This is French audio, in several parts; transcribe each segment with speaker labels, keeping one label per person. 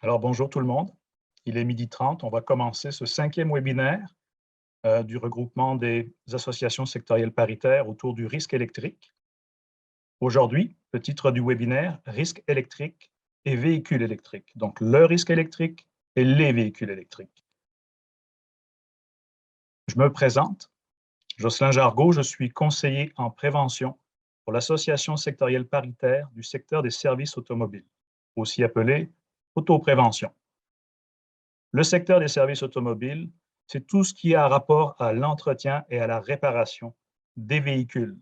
Speaker 1: Alors bonjour tout le monde, il est 12h30. On va commencer ce 5e webinaire du regroupement des associations sectorielles paritaires autour du risque électrique. Aujourd'hui, le titre du webinaire, risque électrique et véhicules électriques. Donc le risque électrique et les véhicules électriques. Je me présente, Jocelyn Jargaud, je suis conseiller en prévention pour l'association sectorielle paritaire du secteur des services automobiles, aussi appelée autoprévention. Le secteur des services automobiles, c'est tout ce qui a rapport à l'entretien et à la réparation des véhicules,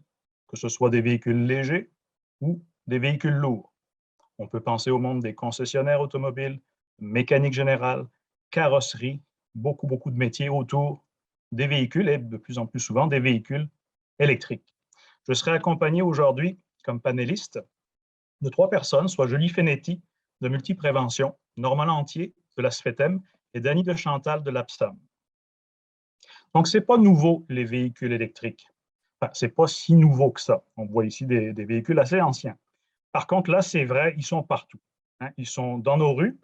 Speaker 1: que ce soit des véhicules légers ou des véhicules lourds. On peut penser au monde des concessionnaires automobiles, mécanique générale, carrosserie, beaucoup de métiers autour des véhicules et de plus en plus souvent des véhicules électriques. Je serai accompagné aujourd'hui comme panéliste de 3 personnes, soit Julie Fenetti de Multiprévention, Normand Lantier de la SFETEM et Dany de Chantal de l'APSAM. Donc, ce n'est pas nouveau, les véhicules électriques. Enfin, ce n'est pas si nouveau que ça. On voit ici des véhicules assez anciens. Par contre, là, c'est vrai, ils sont partout. Hein. Ils sont dans nos rues,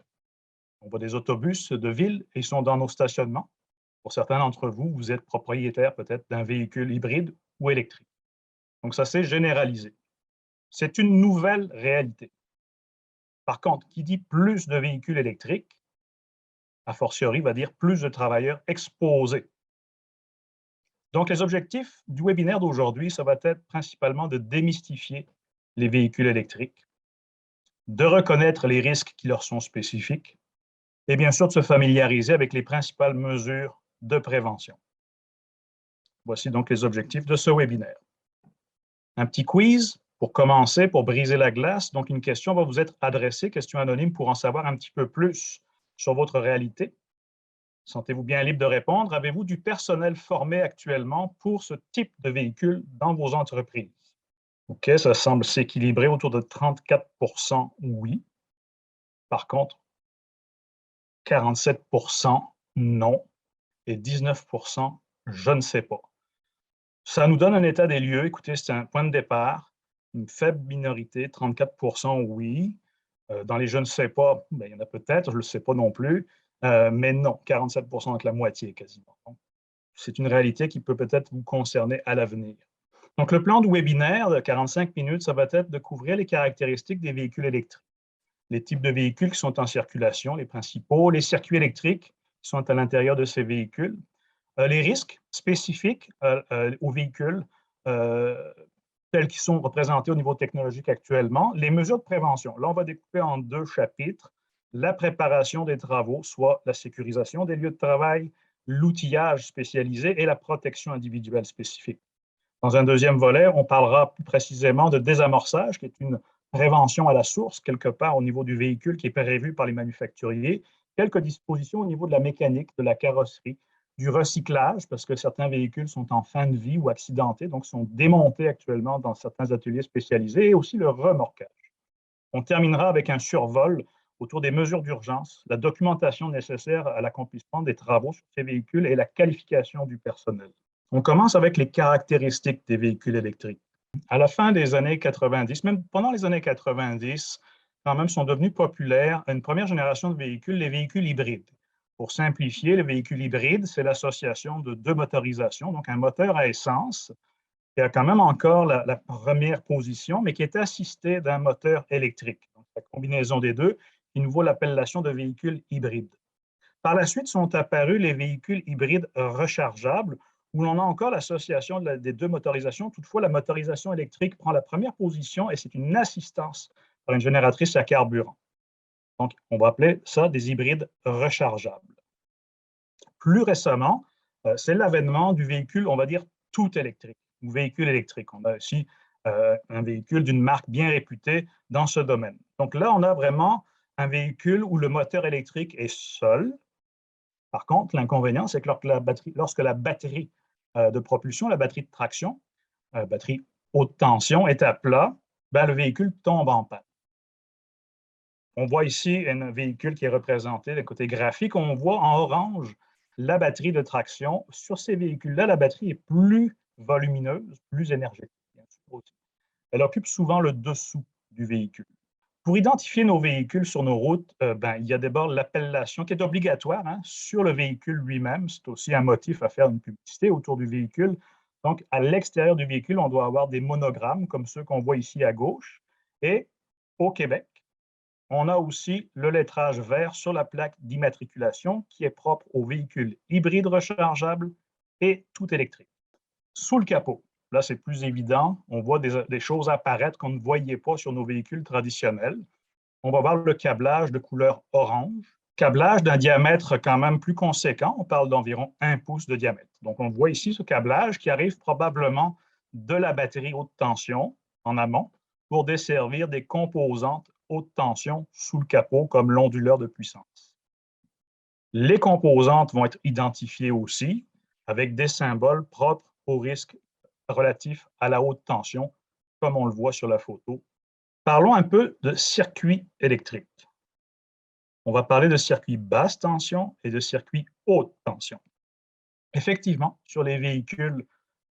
Speaker 1: on voit des autobus de ville, et ils sont dans nos stationnements. Pour certains d'entre vous, vous êtes propriétaire peut-être d'un véhicule hybride ou électrique. Donc, ça s'est généralisé. C'est une nouvelle réalité. Par contre, qui dit plus de véhicules électriques, a fortiori, va dire plus de travailleurs exposés. Donc, les objectifs du webinaire d'aujourd'hui, ça va être principalement de démystifier les véhicules électriques, de reconnaître les risques qui leur sont spécifiques et bien sûr de se familiariser avec les principales mesures de prévention. Voici donc les objectifs de ce webinaire. Un petit quiz pour commencer, pour briser la glace. Donc, une question va vous être adressée, question anonyme, pour en savoir un petit peu plus sur votre réalité. Sentez-vous bien libre de répondre. Avez-vous du personnel formé actuellement pour ce type de véhicule dans vos entreprises? OK, ça semble s'équilibrer autour de 34% oui. Par contre, 47% non et 19% je ne sais pas. Ça nous donne un état des lieux. Écoutez, c'est un point de départ, une faible minorité, 34% oui. Dans les je ne sais pas, ben, il y en a peut-être, je ne le sais pas non plus, mais non, 47%, donc la moitié quasiment. C'est une réalité qui peut peut-être vous concerner à l'avenir. Donc, le plan de webinaire de 45 minutes, ça va être de couvrir les caractéristiques des véhicules électriques, les types de véhicules qui sont en circulation, les principaux, les circuits électriques qui sont à l'intérieur de ces véhicules, les risques spécifiques aux véhicules tels qu'ils sont représentés au niveau technologique actuellement, les mesures de prévention. Là, on va découper en 2 chapitres, la préparation des travaux, soit la sécurisation des lieux de travail, l'outillage spécialisé et la protection individuelle spécifique. Dans un deuxième volet, on parlera plus précisément de désamorçage, qui est une prévention à la source, quelque part au niveau du véhicule qui est prévu par les manufacturiers, quelques dispositions au niveau de la mécanique, de la carrosserie, du recyclage, parce que certains véhicules sont en fin de vie ou accidentés, donc sont démontés actuellement dans certains ateliers spécialisés, et aussi le remorquage. On terminera avec un survol autour des mesures d'urgence, la documentation nécessaire à l'accomplissement des travaux sur ces véhicules et la qualification du personnel. On commence avec les caractéristiques des véhicules électriques. À la fin des années 90, même pendant les années 90, quand même sont devenus populaires une première génération de véhicules, les véhicules hybrides. Pour simplifier, les véhicules hybrides, c'est l'association de 2 motorisations, donc un moteur à essence qui a quand même encore la première position, mais qui est assisté d'un moteur électrique. Donc, la combinaison des deux qui nous vaut l'appellation de véhicule hybride. Par la suite sont apparus les véhicules hybrides rechargeables, où l'on a encore l'association des 2 motorisations. Toutefois, la motorisation électrique prend la première position et c'est une assistance par une génératrice à carburant. Donc, on va appeler ça des hybrides rechargeables. Plus récemment, c'est l'avènement du véhicule, on va dire, tout électrique, ou véhicule électrique. On a aussi un véhicule d'une marque bien réputée dans ce domaine. Donc là, on a vraiment un véhicule où le moteur électrique est seul. Par contre, l'inconvénient, c'est que lorsque la batterie de propulsion, la batterie de traction, batterie haute tension, est à plat, ben, le véhicule tombe en panne. On voit ici un véhicule qui est représenté d'un côté graphique. On voit en orange la batterie de traction. Sur ces véhicules-là, la batterie est plus volumineuse, plus énergétique, bien sûr aussi. Elle occupe souvent le dessous du véhicule. Pour identifier nos véhicules sur nos routes, il y a d'abord l'appellation qui est obligatoire hein, sur le véhicule lui-même. C'est aussi un motif à faire une publicité autour du véhicule. Donc, à l'extérieur du véhicule, on doit avoir des monogrammes comme ceux qu'on voit ici à gauche. Et au Québec, on a aussi le lettrage vert sur la plaque d'immatriculation qui est propre aux véhicules hybrides rechargeables et tout électrique. Sous le capot, là, c'est plus évident. On voit des choses apparaître qu'on ne voyait pas sur nos véhicules traditionnels. On va voir le câblage de couleur orange, câblage d'un diamètre quand même plus conséquent. On parle d'environ 1 pouce de diamètre. Donc, on voit ici ce câblage qui arrive probablement de la batterie haute tension en amont pour desservir des composantes haute tension sous le capot, comme l'onduleur de puissance. Les composantes vont être identifiées aussi avec des symboles propres au risque relatif à la haute tension, comme on le voit sur la photo. Parlons un peu de circuit électrique. On va parler de circuit basse tension et de circuit haute tension. Effectivement, sur les véhicules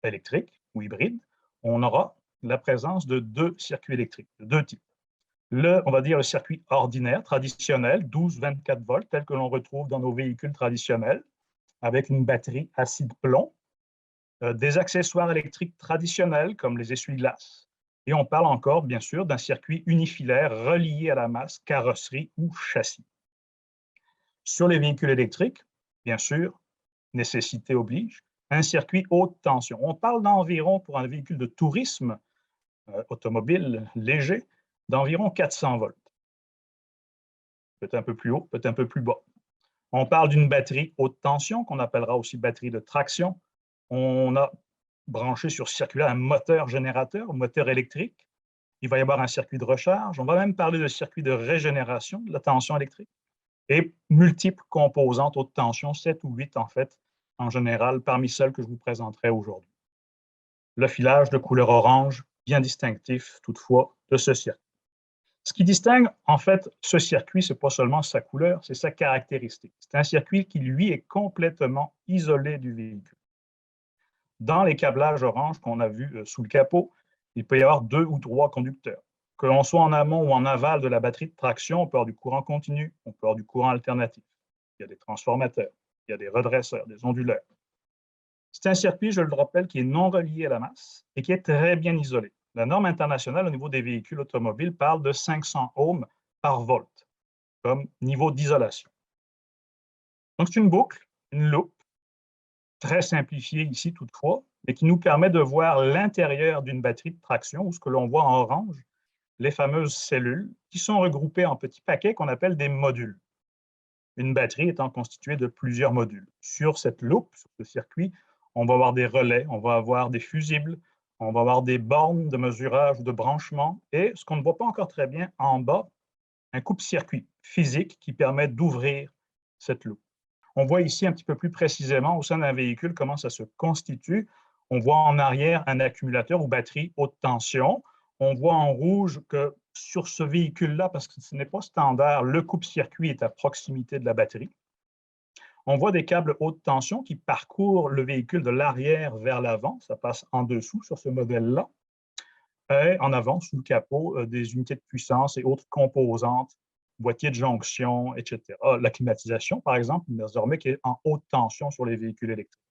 Speaker 1: électriques ou hybrides, on aura la présence de 2 circuits électriques, de 2 types. On va dire le circuit ordinaire, traditionnel, 12-24 volts, tel que l'on retrouve dans nos véhicules traditionnels, avec une batterie acide plomb, des accessoires électriques traditionnels comme les essuie-glaces. Et on parle encore, bien sûr, d'un circuit unifilaire relié à la masse, carrosserie ou châssis. Sur les véhicules électriques, bien sûr, nécessité oblige, un circuit haute tension. On parle d'environ, pour un véhicule de tourisme automobile léger, d'environ 400 volts. Peut-être un peu plus haut, peut-être un peu plus bas. On parle d'une batterie haute tension, qu'on appellera aussi batterie de traction. On a branché sur ce circuit-là un moteur générateur, un moteur électrique. Il va y avoir un circuit de recharge. On va même parler de circuit de régénération de la tension électrique et multiples composantes haute tension, 7 ou 8 en fait, en général, parmi celles que je vous présenterai aujourd'hui. Le filage de couleur orange, bien distinctif toutefois de ce circuit. Ce qui distingue en fait ce circuit, ce n'est pas seulement sa couleur, c'est sa caractéristique. C'est un circuit qui, lui, est complètement isolé du véhicule. Dans les câblages orange qu'on a vus sous le capot, il peut y avoir 2 ou 3 conducteurs. Que l'on soit en amont ou en aval de la batterie de traction, on peut avoir du courant continu, on peut avoir du courant alternatif. Il y a des transformateurs, il y a des redresseurs, des onduleurs. C'est un circuit, je le rappelle, qui est non relié à la masse et qui est très bien isolé. La norme internationale au niveau des véhicules automobiles parle de 500 ohms par volt comme niveau d'isolation. Donc, c'est une boucle, une loupe, très simplifiée ici toutefois, mais qui nous permet de voir l'intérieur d'une batterie de traction, ou ce que l'on voit en orange, les fameuses cellules, qui sont regroupées en petits paquets qu'on appelle des modules. Une batterie étant constituée de plusieurs modules. Sur cette loupe, sur ce circuit, on va avoir des relais, on va avoir des fusibles, on va avoir des bornes de mesurage ou de branchement, et ce qu'on ne voit pas encore très bien en bas, un coupe-circuit physique qui permet d'ouvrir cette loupe. On voit ici un petit peu plus précisément au sein d'un véhicule comment ça se constitue. On voit en arrière un accumulateur ou batterie haute tension. On voit en rouge que sur ce véhicule-là, parce que ce n'est pas standard, le coupe-circuit est à proximité de la batterie. On voit des câbles haute tension qui parcourent le véhicule de l'arrière vers l'avant. Ça passe en dessous sur ce modèle-là. Et en avant, sous le capot, des unités de puissance et autres composantes, boîtiers de jonction, etc. La climatisation, par exemple, désormais, qui est en haute tension sur les véhicules électriques.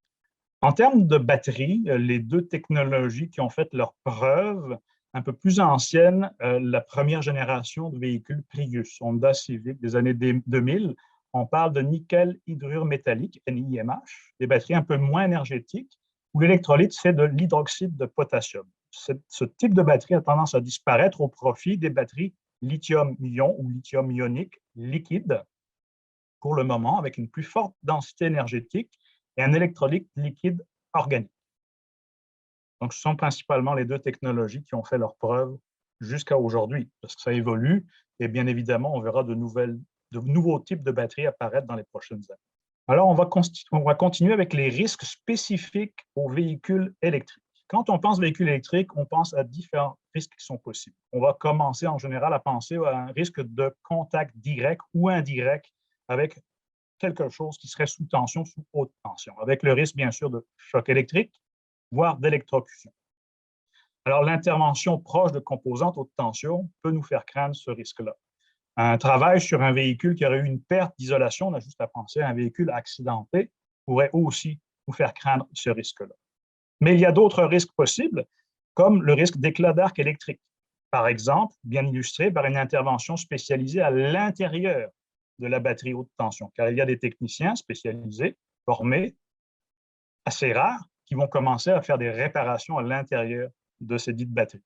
Speaker 1: En termes de batterie, les 2 technologies qui ont fait leurs preuves, un peu plus anciennes, la première génération de véhicules Prius, Honda Civic des années 2000, on parle de nickel hydrure métallique, NiMH, des batteries un peu moins énergétiques, où l'électrolyte, c'est de l'hydroxyde de potassium. Ce type de batterie a tendance à disparaître au profit des batteries lithium-ion ou lithium ionique liquide, pour le moment, avec une plus forte densité énergétique et un électrolyte liquide organique. Donc, ce sont principalement les 2 technologies qui ont fait leurs preuves jusqu'à aujourd'hui, parce que ça évolue et bien évidemment, on verra de nouveaux types de batteries apparaître dans les prochaines années. Alors, on va continuer avec les risques spécifiques aux véhicules électriques. Quand on pense véhicule électrique, on pense à différents risques qui sont possibles. On va commencer en général à penser à un risque de contact direct ou indirect avec quelque chose qui serait sous tension, sous haute tension, avec le risque bien sûr de choc électrique, voire d'électrocution. Alors, l'intervention proche de composantes haute tension peut nous faire craindre ce risque-là. Un travail sur un véhicule qui aurait eu une perte d'isolation, on a juste à penser à un véhicule accidenté, pourrait aussi nous faire craindre ce risque-là. Mais il y a d'autres risques possibles, comme le risque d'éclat d'arc électrique. Par exemple, bien illustré par une intervention spécialisée à l'intérieur de la batterie haute tension, car il y a des techniciens spécialisés, formés, assez rares, qui vont commencer à faire des réparations à l'intérieur de ces dites batteries.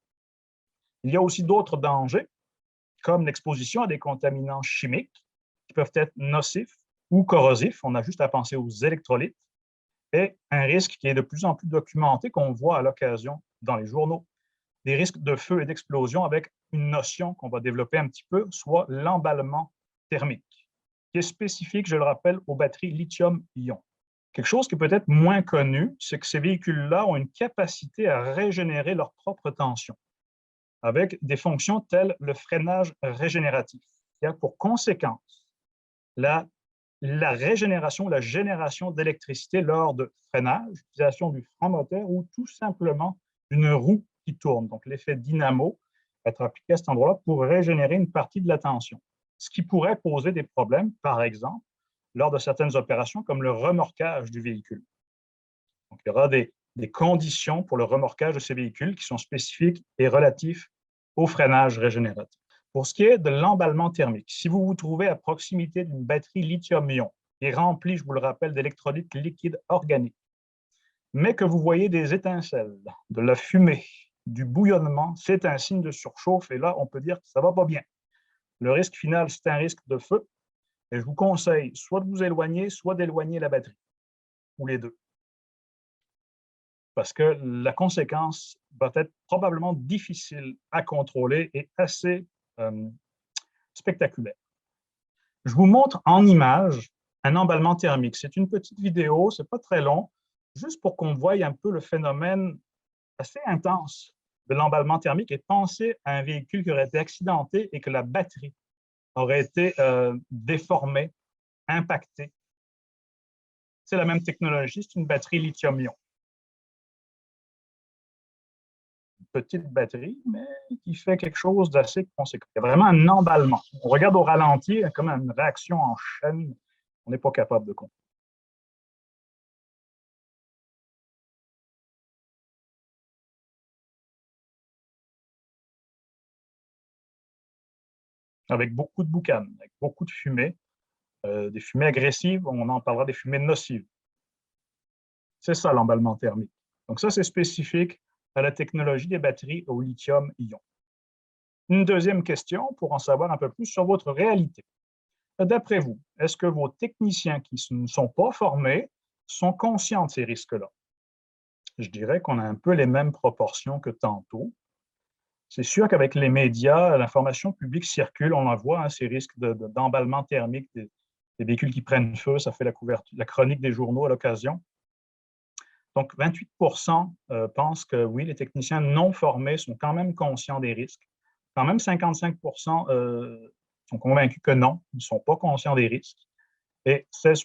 Speaker 1: Il y a aussi d'autres dangers, comme l'exposition à des contaminants chimiques qui peuvent être nocifs ou corrosifs. On a juste à penser aux électrolytes, et un risque qui est de plus en plus documenté, qu'on voit à l'occasion dans les journaux, des risques de feu et d'explosion avec une notion qu'on va développer un petit peu, soit l'emballement thermique, qui est spécifique, je le rappelle, aux batteries lithium-ion. Quelque chose qui est peut-être moins connu, c'est que ces véhicules-là ont une capacité à régénérer leur propre tension, avec des fonctions telles le freinage régénératif, qui a pour conséquence la régénération, la génération d'électricité lors de freinage, utilisation du frein moteur ou tout simplement une roue qui tourne. Donc, l'effet dynamo va être appliqué à cet endroit-là pour régénérer une partie de la tension, ce qui pourrait poser des problèmes, par exemple, lors de certaines opérations comme le remorquage du véhicule. Donc, il y aura des conditions pour le remorquage de ces véhicules qui sont spécifiques et relatifs au freinage régénératif. Pour ce qui est de l'emballement thermique, si vous vous trouvez à proximité d'une batterie lithium-ion qui est remplie, je vous le rappelle, d'électrolytes liquides organiques, mais que vous voyez des étincelles, de la fumée, du bouillonnement, c'est un signe de surchauffe et là, on peut dire que ça ne va pas bien. Le risque final, c'est un risque de feu et je vous conseille soit de vous éloigner, soit d'éloigner la batterie, ou les deux. Parce que la conséquence va être probablement difficile à contrôler et assez spectaculaire. Je vous montre en image un emballement thermique. C'est une petite vidéo, ce n'est pas très long, juste pour qu'on voie un peu le phénomène assez intense de l'emballement thermique et penser à un véhicule qui aurait été accidenté et que la batterie aurait été déformée, impactée. C'est la même technologie, c'est une batterie lithium-ion. Petite batterie, mais qui fait quelque chose d'assez conséquent. Il y a vraiment un emballement. On regarde au ralenti, comme une réaction en chaîne, on n'est pas capable de comprendre. Avec beaucoup de boucan, avec beaucoup de fumée, des fumées agressives, on en parlera des fumées nocives. C'est ça l'emballement thermique. Donc ça, c'est spécifique à la technologie des batteries au lithium-ion. Une deuxième question pour en savoir un peu plus sur votre réalité. D'après vous, est-ce que vos techniciens qui ne sont pas formés sont conscients de ces risques-là? Je dirais qu'on a un peu les mêmes proportions que tantôt. C'est sûr qu'avec les médias, l'information publique circule, on en voit, hein, ces risques d'emballement thermique des véhicules qui prennent feu, ça fait la chronique des journaux à l'occasion. Donc, 28 pensent que oui, les techniciens non formés sont quand même conscients des risques. Quand même, 55 sont convaincus que non, ils ne sont pas conscients des risques. Et 16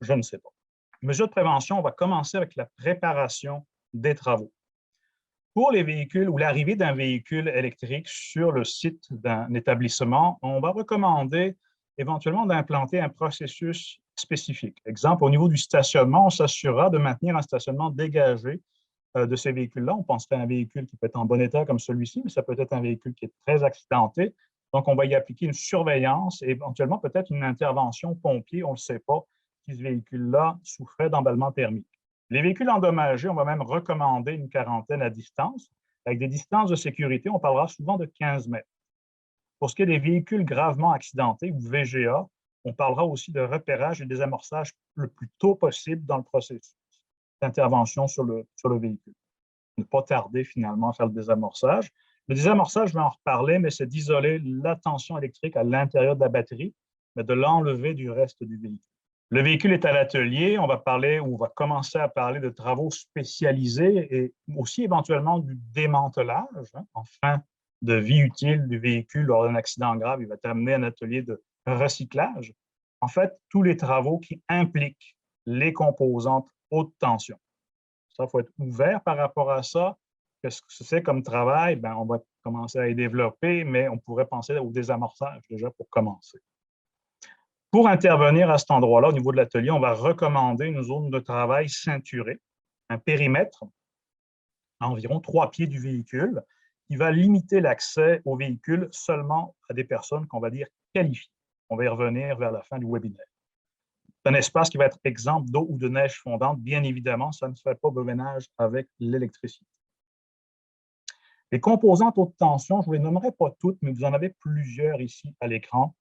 Speaker 1: je ne sais pas. Mesure de prévention, on va commencer avec la préparation des travaux. Pour les véhicules ou l'arrivée d'un véhicule électrique sur le site d'un établissement, on va recommander éventuellement d'implanter un processus spécifique. Exemple, au niveau du stationnement, on s'assurera de maintenir un stationnement dégagé de ces véhicules-là. On penserait à un véhicule qui peut être en bon état comme celui-ci, mais ça peut être un véhicule qui est très accidenté. Donc, on va y appliquer une surveillance et éventuellement peut-être une intervention pompier, on ne le sait pas, si ce véhicule-là souffrait d'emballement thermique. Les véhicules endommagés, on va même recommander une quarantaine à distance. Avec des distances de sécurité, on parlera souvent de 15 mètres. Pour ce qui est des véhicules gravement accidentés ou VGA, on parlera aussi de repérage et désamorçage le plus tôt possible dans le processus d'intervention sur le véhicule. Ne pas tarder finalement à faire le désamorçage. Le désamorçage, je vais en reparler, mais c'est d'isoler la tension électrique à l'intérieur de la batterie, mais de l'enlever du reste du véhicule. Le véhicule est à l'atelier, on va parler ou on va commencer à parler de travaux spécialisés et aussi éventuellement du démantelage, hein, en fin de vie utile du véhicule lors d'un accident grave, il va être amené à un atelier de recyclage. En fait, tous les travaux qui impliquent les composantes haute tension. Ça, il faut être ouvert par rapport à ça Qu'est-ce que c'est comme travail? Ben, on va commencer à y développer, mais on pourrait penser au désamorçage déjà pour commencer. Pour intervenir à cet endroit-là, au niveau de l'atelier, on va recommander une zone de travail ceinturée, un périmètre à environ 3 pieds du véhicule, qui va limiter l'accès au véhicule seulement à des personnes qu'on va dire qualifiées. On va y revenir vers la fin du webinaire. C'est un espace qui va être exempt d'eau ou de neige fondante. Bien évidemment, ça ne fait pas de ménage avec l'électricité. Les composantes haute tension, je ne les nommerai pas toutes, mais vous en avez plusieurs ici à l'écran.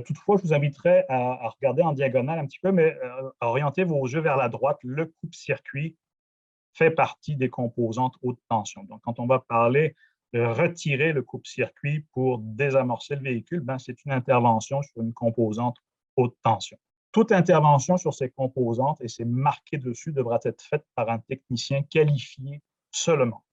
Speaker 1: Toutefois, je vous inviterai à regarder en diagonale un petit peu, mais à orienter vos yeux vers la droite. Le coupe-circuit fait partie des composantes haute tension. Donc, quand on va parler de retirer le coupe-circuit pour désamorcer le véhicule, ben, c'est une intervention sur une composante haute tension. Toute intervention sur ces composantes, et c'est marqué dessus, devra être faite par un technicien qualifié seulement.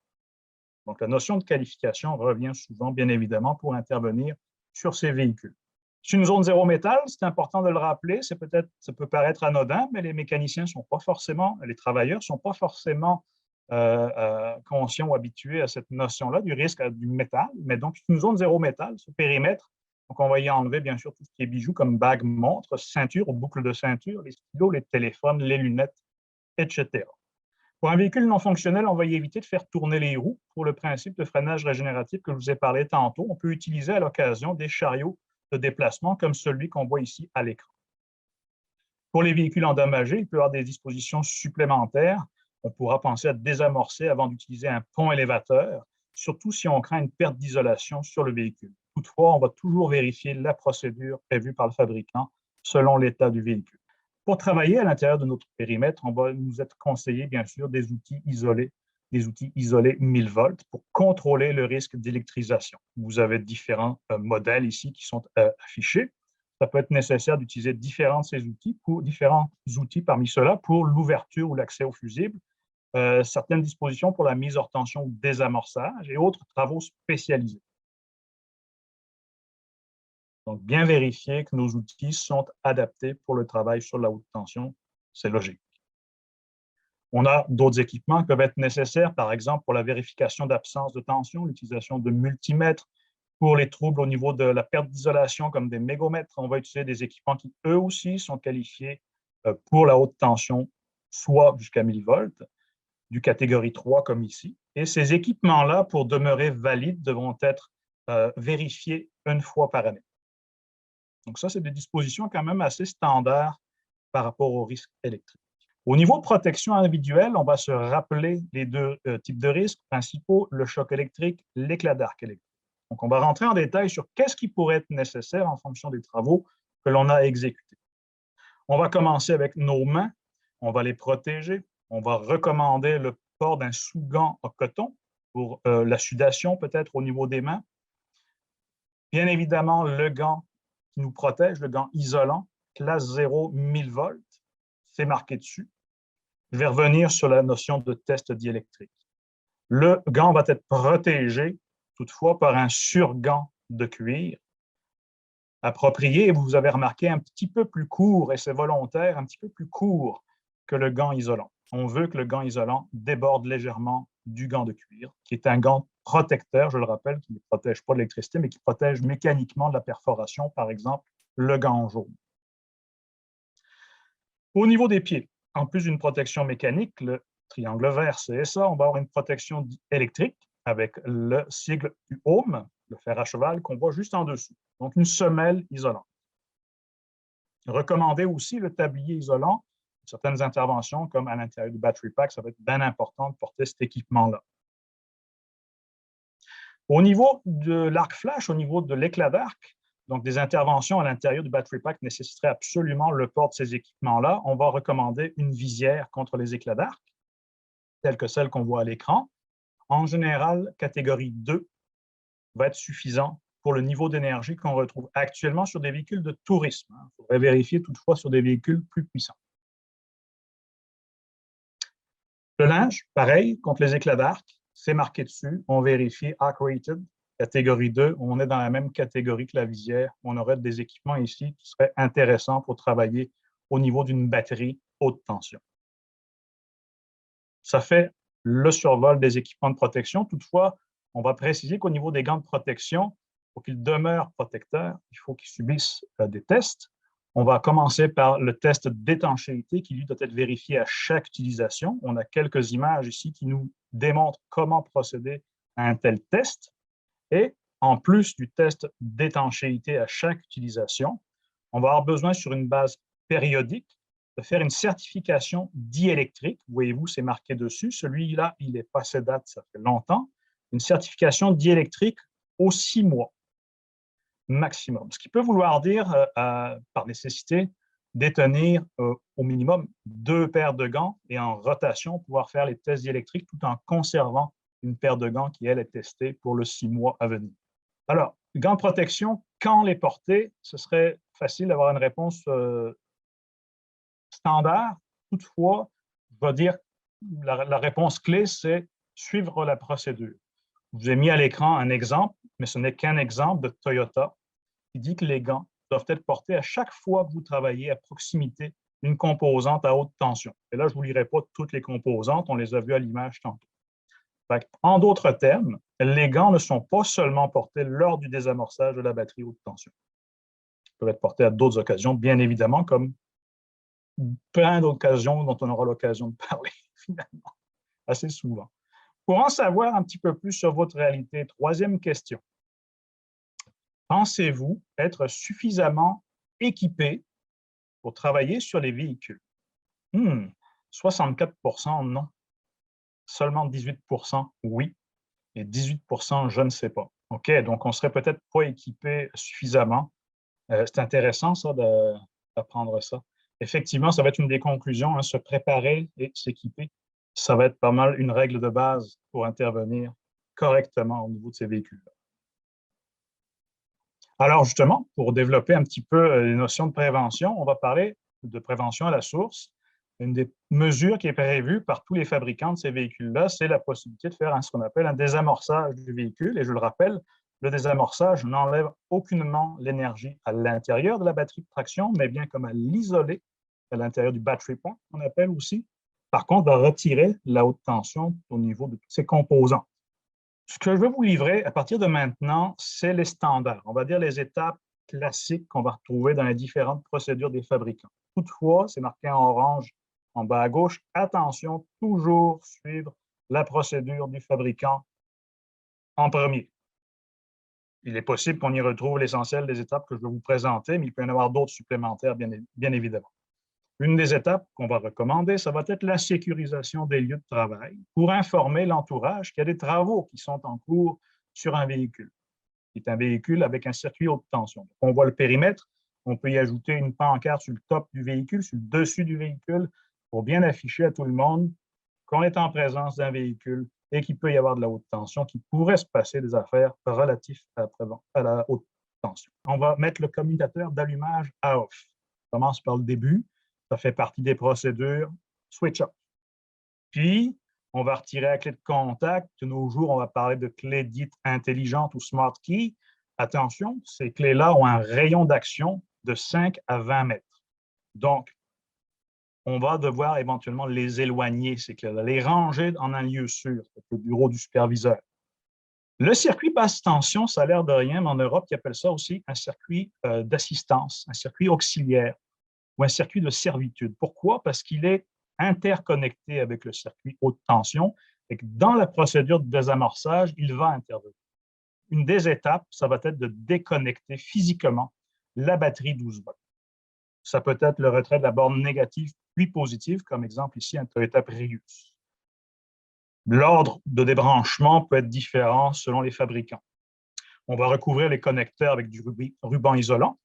Speaker 1: Donc, la notion de qualification revient souvent, bien évidemment, pour intervenir sur ces véhicules. C'est une zone zéro métal, c'est important de le rappeler, ça peut paraître anodin, mais les mécaniciens ne sont pas forcément, les travailleurs ne sont pas forcément conscients ou habitués à cette notion-là du risque du métal. Mais donc, c'est une zone zéro métal, ce périmètre. Donc, on va y enlever, bien sûr, tout ce qui est bijoux comme bagues, montres, ceintures ou boucles de ceinture, les stylos, les téléphones, les lunettes, etc. Pour un véhicule non fonctionnel, on va y éviter de faire tourner les roues pour le principe de freinage régénératif que je vous ai parlé tantôt. On peut utiliser à l'occasion des chariots de déplacement comme celui qu'on voit ici à l'écran. Pour les véhicules endommagés, il peut y avoir des dispositions supplémentaires. On pourra penser à désamorcer avant d'utiliser un pont élévateur, surtout si on craint une perte d'isolation sur le véhicule. Toutefois, on va toujours vérifier la procédure prévue par le fabricant selon l'état du véhicule. Pour travailler à l'intérieur de notre périmètre, on va nous être conseillé, bien sûr, des outils isolés 1000 volts pour contrôler le risque d'électrisation. Vous avez différents modèles ici qui sont affichés. Ça peut être nécessaire d'utiliser différents outils parmi ceux-là pour l'ouverture ou l'accès au fusible, certaines dispositions pour la mise hors tension ou désamorçage et autres travaux spécialisés. Donc, bien vérifier que nos outils sont adaptés pour le travail sur la haute tension, c'est logique. On a d'autres équipements qui peuvent être nécessaires, par exemple pour la vérification d'absence de tension, l'utilisation de multimètres. Pour les troubles au niveau de la perte d'isolation, comme des mégomètres, on va utiliser des équipements qui, eux aussi, sont qualifiés pour la haute tension, soit jusqu'à 1000 volts, du catégorie 3 comme ici. Et ces équipements-là, pour demeurer valides, devront être vérifiés une fois par année. Donc ça, c'est des dispositions quand même assez standards par rapport au risque électrique. Au niveau de protection individuelle, on va se rappeler les deux types de risques principaux, le choc électrique, l'éclat d'arc électrique. Donc, on va rentrer en détail sur qu'est-ce qui pourrait être nécessaire en fonction des travaux que l'on a exécutés. On va commencer avec nos mains, on va les protéger, on va recommander le port d'un sous-gant en coton pour la sudation peut-être au niveau des mains. Bien évidemment, le gant qui nous protège, le gant isolant, classe 0, 1000 volts, c'est marqué dessus. Je vais revenir sur la notion de test diélectrique. Le gant va être protégé, toutefois, par un surgant de cuir approprié. Et vous avez remarqué un petit peu plus court, et c'est volontaire, un petit peu plus court que le gant isolant. On veut que le gant isolant déborde légèrement du gant de cuir, qui est un gant protecteur, je le rappelle, qui ne protège pas de l'électricité, mais qui protège mécaniquement de la perforation, par exemple, le gant jaune. Au niveau des pieds, en plus d'une protection mécanique, le triangle vert CSA, on va avoir une protection électrique avec le sigle UOM, le fer à cheval, qu'on voit juste en dessous. Donc, une semelle isolante. Recommandez aussi le tablier isolant. Certaines interventions, comme à l'intérieur du battery pack, ça va être bien important de porter cet équipement-là. Au niveau de l'arc flash, au niveau de l'éclat d'arc, donc des interventions à l'intérieur du battery pack nécessiteraient absolument le port de ces équipements-là. On va recommander une visière contre les éclats d'arc, telle que celle qu'on voit à l'écran. En général, catégorie 2 va être suffisant pour le niveau d'énergie qu'on retrouve actuellement sur des véhicules de tourisme. Il faudrait vérifier toutefois sur des véhicules plus puissants. Le linge, pareil, contre les éclats d'arc, c'est marqué dessus. On vérifie Arc Rated, catégorie 2. On est dans la même catégorie que la visière. On aurait des équipements ici qui seraient intéressants pour travailler au niveau d'une batterie haute tension. Ça fait le survol des équipements de protection. Toutefois, on va préciser qu'au niveau des gants de protection, pour qu'ils demeurent protecteurs, il faut qu'ils subissent des tests. On va commencer par le test d'étanchéité qui, lui, doit être vérifié à chaque utilisation. On a quelques images ici qui nous démontrent comment procéder à un tel test. Et en plus du test d'étanchéité à chaque utilisation, on va avoir besoin, sur une base périodique, de faire une certification diélectrique. Voyez-vous, c'est marqué dessus. Celui-là, il est passé date, ça fait longtemps. Une certification diélectrique aux 6 mois maximum. Ce qui peut vouloir dire, par nécessité, détenir au minimum 2 paires de gants et en rotation, pouvoir faire les tests diélectriques tout en conservant une paire de gants qui, elle, est testée pour le 6 mois à venir. Alors, gants de protection, quand les porter? Ce serait facile d'avoir une réponse standard. Toutefois, je vais dire la réponse clé, c'est suivre la procédure. Je vous ai mis à l'écran un exemple, mais ce n'est qu'un exemple de Toyota qui dit que les gants doivent être portés à chaque fois que vous travaillez à proximité d'une composante à haute tension. Et là, je ne vous lirai pas toutes les composantes, on les a vues à l'image tantôt. En d'autres termes, les gants ne sont pas seulement portés lors du désamorçage de la batterie haute tension. Ils peuvent être portés à d'autres occasions, bien évidemment, comme plein d'occasions dont on aura l'occasion de parler, finalement, assez souvent. Pour en savoir un petit peu plus sur votre réalité, troisième question. Pensez-vous être suffisamment équipé pour travailler sur les véhicules? 64% non. Seulement 18% oui. Et 18% je ne sais pas. OK, donc on ne serait peut-être pas équipé suffisamment. C'est intéressant, ça, d'apprendre ça. Effectivement, ça va être une des conclusions, hein, se préparer et s'équiper. Ça va être pas mal une règle de base pour intervenir correctement au niveau de ces véhicules-là. Alors, justement, pour développer un petit peu les notions de prévention, on va parler de prévention à la source. Une des mesures qui est prévue par tous les fabricants de ces véhicules-là, c'est la possibilité de faire ce qu'on appelle un désamorçage du véhicule. Et je le rappelle, le désamorçage n'enlève aucunement l'énergie à l'intérieur de la batterie de traction, mais bien comme à l'isoler à l'intérieur du battery point, on appelle aussi. Par contre, va retirer la haute tension au niveau de tous ses composants. Ce que je vais vous livrer à partir de maintenant, c'est les standards. On va dire les étapes classiques qu'on va retrouver dans les différentes procédures des fabricants. Toutefois, c'est marqué en orange en bas à gauche, attention, toujours suivre la procédure du fabricant en premier. Il est possible qu'on y retrouve l'essentiel des étapes que je vais vous présenter, mais il peut y en avoir d'autres supplémentaires, bien évidemment. Une des étapes qu'on va recommander, ça va être la sécurisation des lieux de travail pour informer l'entourage qu'il y a des travaux qui sont en cours sur un véhicule, qui est un véhicule avec un circuit haute tension. On voit le périmètre, on peut y ajouter une pancarte sur le top du véhicule, sur le dessus du véhicule, pour bien afficher à tout le monde qu'on est en présence d'un véhicule et qu'il peut y avoir de la haute tension, qu'il pourrait se passer des affaires relatives à la haute tension. On va mettre le commutateur d'allumage à off. On commence par le début. Ça fait partie des procédures switch off. Puis, on va retirer la clé de contact. De nos jours, on va parler de clés dites intelligentes ou smart key. Attention, ces clés-là ont un rayon d'action de 5 à 20 mètres. Donc, on va devoir éventuellement les éloigner, ces clés-là, les ranger en un lieu sûr, le bureau du superviseur. Le circuit basse tension, ça a l'air de rien, mais en Europe, ils appellent ça aussi un circuit d'assistance, un circuit auxiliaire ou un circuit de servitude. Pourquoi? Parce qu'il est interconnecté avec le circuit haute tension et que dans la procédure de désamorçage, il va intervenir. Une des étapes, ça va être de déconnecter physiquement la batterie 12 volts. Ça peut être le retrait de la borne négative puis positive, comme exemple ici un Toyota Prius. L'ordre de débranchement peut être différent selon les fabricants. On va recouvrir les connecteurs avec du ruban isolant.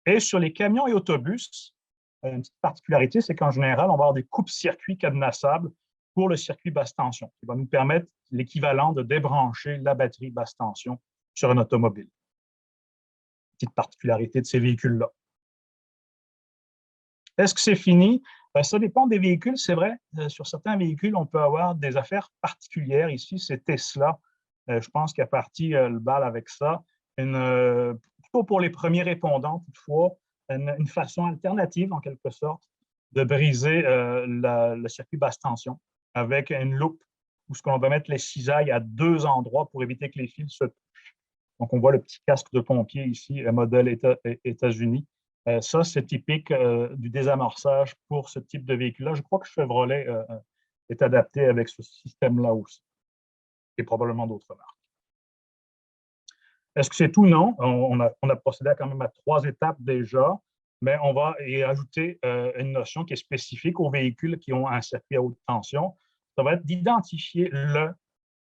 Speaker 1: Et sur les camions et autobus, une petite particularité, c'est qu'en général, on va avoir des coupes-circuits cadenassables pour le circuit basse tension, qui va nous permettre l'équivalent de débrancher la batterie basse tension sur un automobile. Petite particularité de ces véhicules-là. Est-ce que c'est fini? Ça dépend des véhicules, c'est vrai. Sur certains véhicules, on peut avoir des affaires particulières. Ici, c'est Tesla. Je pense qu'il y a parti le bal avec ça. Plutôt pour les premiers répondants, toutefois, une façon alternative, en quelque sorte, de briser le circuit basse tension avec une loupe où ce qu'on va mettre les cisailles à 2 endroits pour éviter que les fils se touchent. Donc, on voit le petit casque de pompier ici, modèle États-Unis. Ça, c'est typique du désamorçage pour ce type de véhicule-là. Je crois que Chevrolet est adapté avec ce système-là aussi, et probablement d'autres marques. Est-ce que c'est tout? Non. On a procédé quand même à 3 étapes déjà, mais on va y ajouter une notion qui est spécifique aux véhicules qui ont un circuit à haute tension. Ça va être d'identifier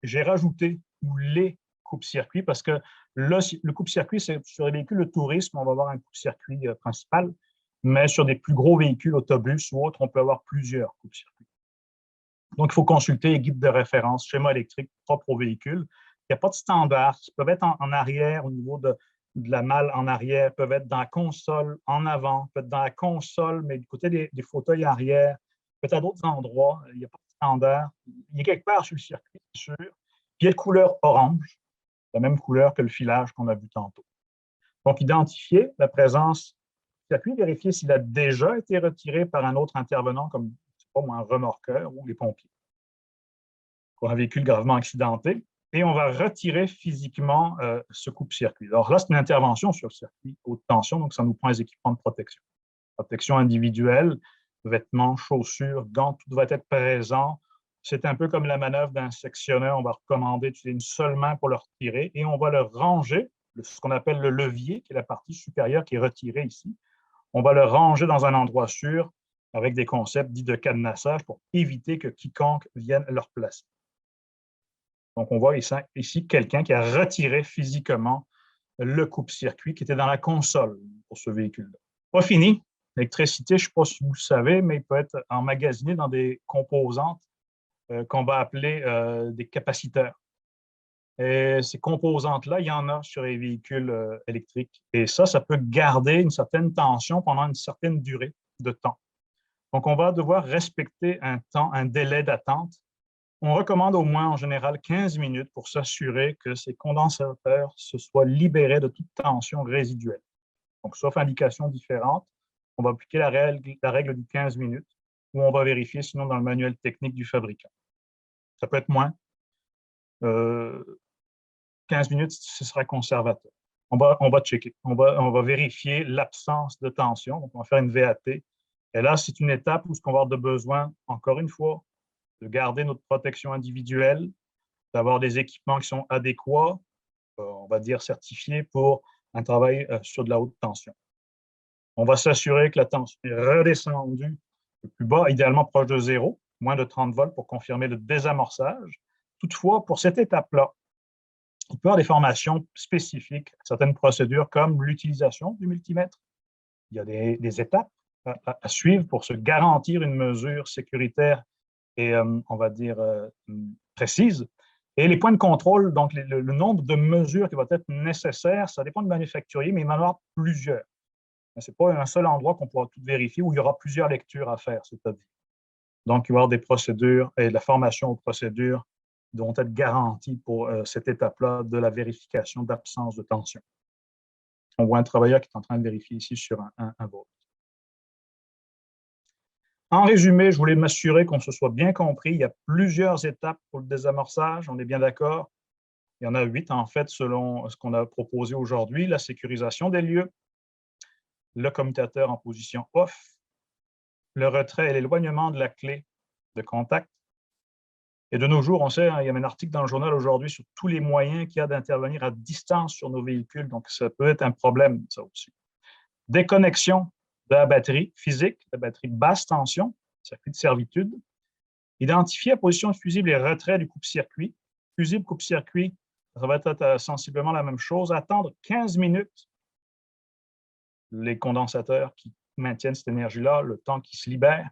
Speaker 1: j'ai rajouté ou les coupe-circuits parce que le coupe-circuit, c'est sur les véhicules de tourisme, on va avoir un coupe-circuit principal, mais sur des plus gros véhicules, autobus ou autres, on peut avoir plusieurs coupe-circuits. Donc, il faut consulter les guides de référence, schéma électrique propre au véhicule. Il n'y a pas de standard. Ils peuvent être en arrière, au niveau de la malle en arrière, peuvent être dans la console en avant, peuvent être dans la console, mais du côté des fauteuils arrière, peut-être à d'autres endroits. Il n'y a pas de standard. Il est quelque part sur le circuit, c'est sûr. Puis il y a de couleur orange, la même couleur que le filage qu'on a vu tantôt. Donc, identifier la présence du circuit, vérifier s'il a déjà été retiré par un autre intervenant, comme un remorqueur ou les pompiers, pour un véhicule gravement accidenté, et on va retirer physiquement ce coupe-circuit. Alors là, c'est une intervention sur le circuit haute tension, donc ça nous prend les équipements de protection. Protection individuelle, vêtements, chaussures, gants, tout doit être présent. C'est un peu comme la manœuvre d'un sectionneur. On va recommander d'utiliser une seule main pour le retirer et on va le ranger, ce qu'on appelle le levier, qui est la partie supérieure qui est retirée ici. On va le ranger dans un endroit sûr avec des concepts dits de cadenassage pour éviter que quiconque vienne le replacer. Donc, on voit ici quelqu'un qui a retiré physiquement le coupe-circuit qui était dans la console pour ce véhicule-là. Pas fini. L'électricité, je ne sais pas si vous le savez, mais il peut être emmagasiné dans des composantes qu'on va appeler des capaciteurs. Et ces composantes-là, il y en a sur les véhicules électriques. Et ça peut garder une certaine tension pendant une certaine durée de temps. Donc, on va devoir respecter un délai d'attente. On recommande au moins en général 15 minutes pour s'assurer que ces condensateurs se soient libérés de toute tension résiduelle. Donc, sauf indication différente, on va appliquer la règle du 15 minutes ou on va vérifier sinon dans le manuel technique du fabricant. Ça peut être moins. 15 minutes, ce sera conservateur. On va checker. On va vérifier l'absence de tension. Donc, on va faire une VAT. Et là, c'est une étape où ce qu'on va avoir besoin, encore une fois, de garder notre protection individuelle, d'avoir des équipements qui sont adéquats, on va dire certifiés pour un travail sur de la haute tension. On va s'assurer que la tension est redescendue le plus bas, idéalement proche de 0, moins de 30 volts pour confirmer le désamorçage. Toutefois, pour cette étape-là, il peut y avoir des formations spécifiques, certaines procédures comme l'utilisation du multimètre. Il y a des étapes à suivre pour se garantir une mesure sécuritaire et, on va dire, précise. Et les points de contrôle, donc le nombre de mesures qui vont être nécessaires, ça dépend du manufacturier, mais il va y en avoir plusieurs. Ce n'est pas un seul endroit qu'on pourra tout vérifier où il y aura plusieurs lectures à faire, c'est-à-dire. Donc, il va y avoir des procédures et de la formation aux procédures devront être garanties pour cette étape-là de la vérification d'absence de tension. On voit un travailleur qui est en train de vérifier ici sur un volt. En résumé, je voulais m'assurer qu'on se soit bien compris. Il y a plusieurs étapes pour le désamorçage, on est bien d'accord. Il y en a 8 en fait selon ce qu'on a proposé aujourd'hui. La sécurisation des lieux, le commutateur en position off, le retrait et l'éloignement de la clé de contact. Et de nos jours, on sait, il y a un article dans le journal aujourd'hui sur tous les moyens qu'il y a d'intervenir à distance sur nos véhicules. Donc, ça peut être un problème, ça aussi. Déconnexion de la batterie physique, la batterie basse tension, circuit de servitude. Identifier la position du fusible et retrait du coupe-circuit. Fusible, coupe-circuit, ça va être sensiblement la même chose. Attendre 15 minutes les condensateurs qui maintiennent cette énergie-là, le temps qui se libère,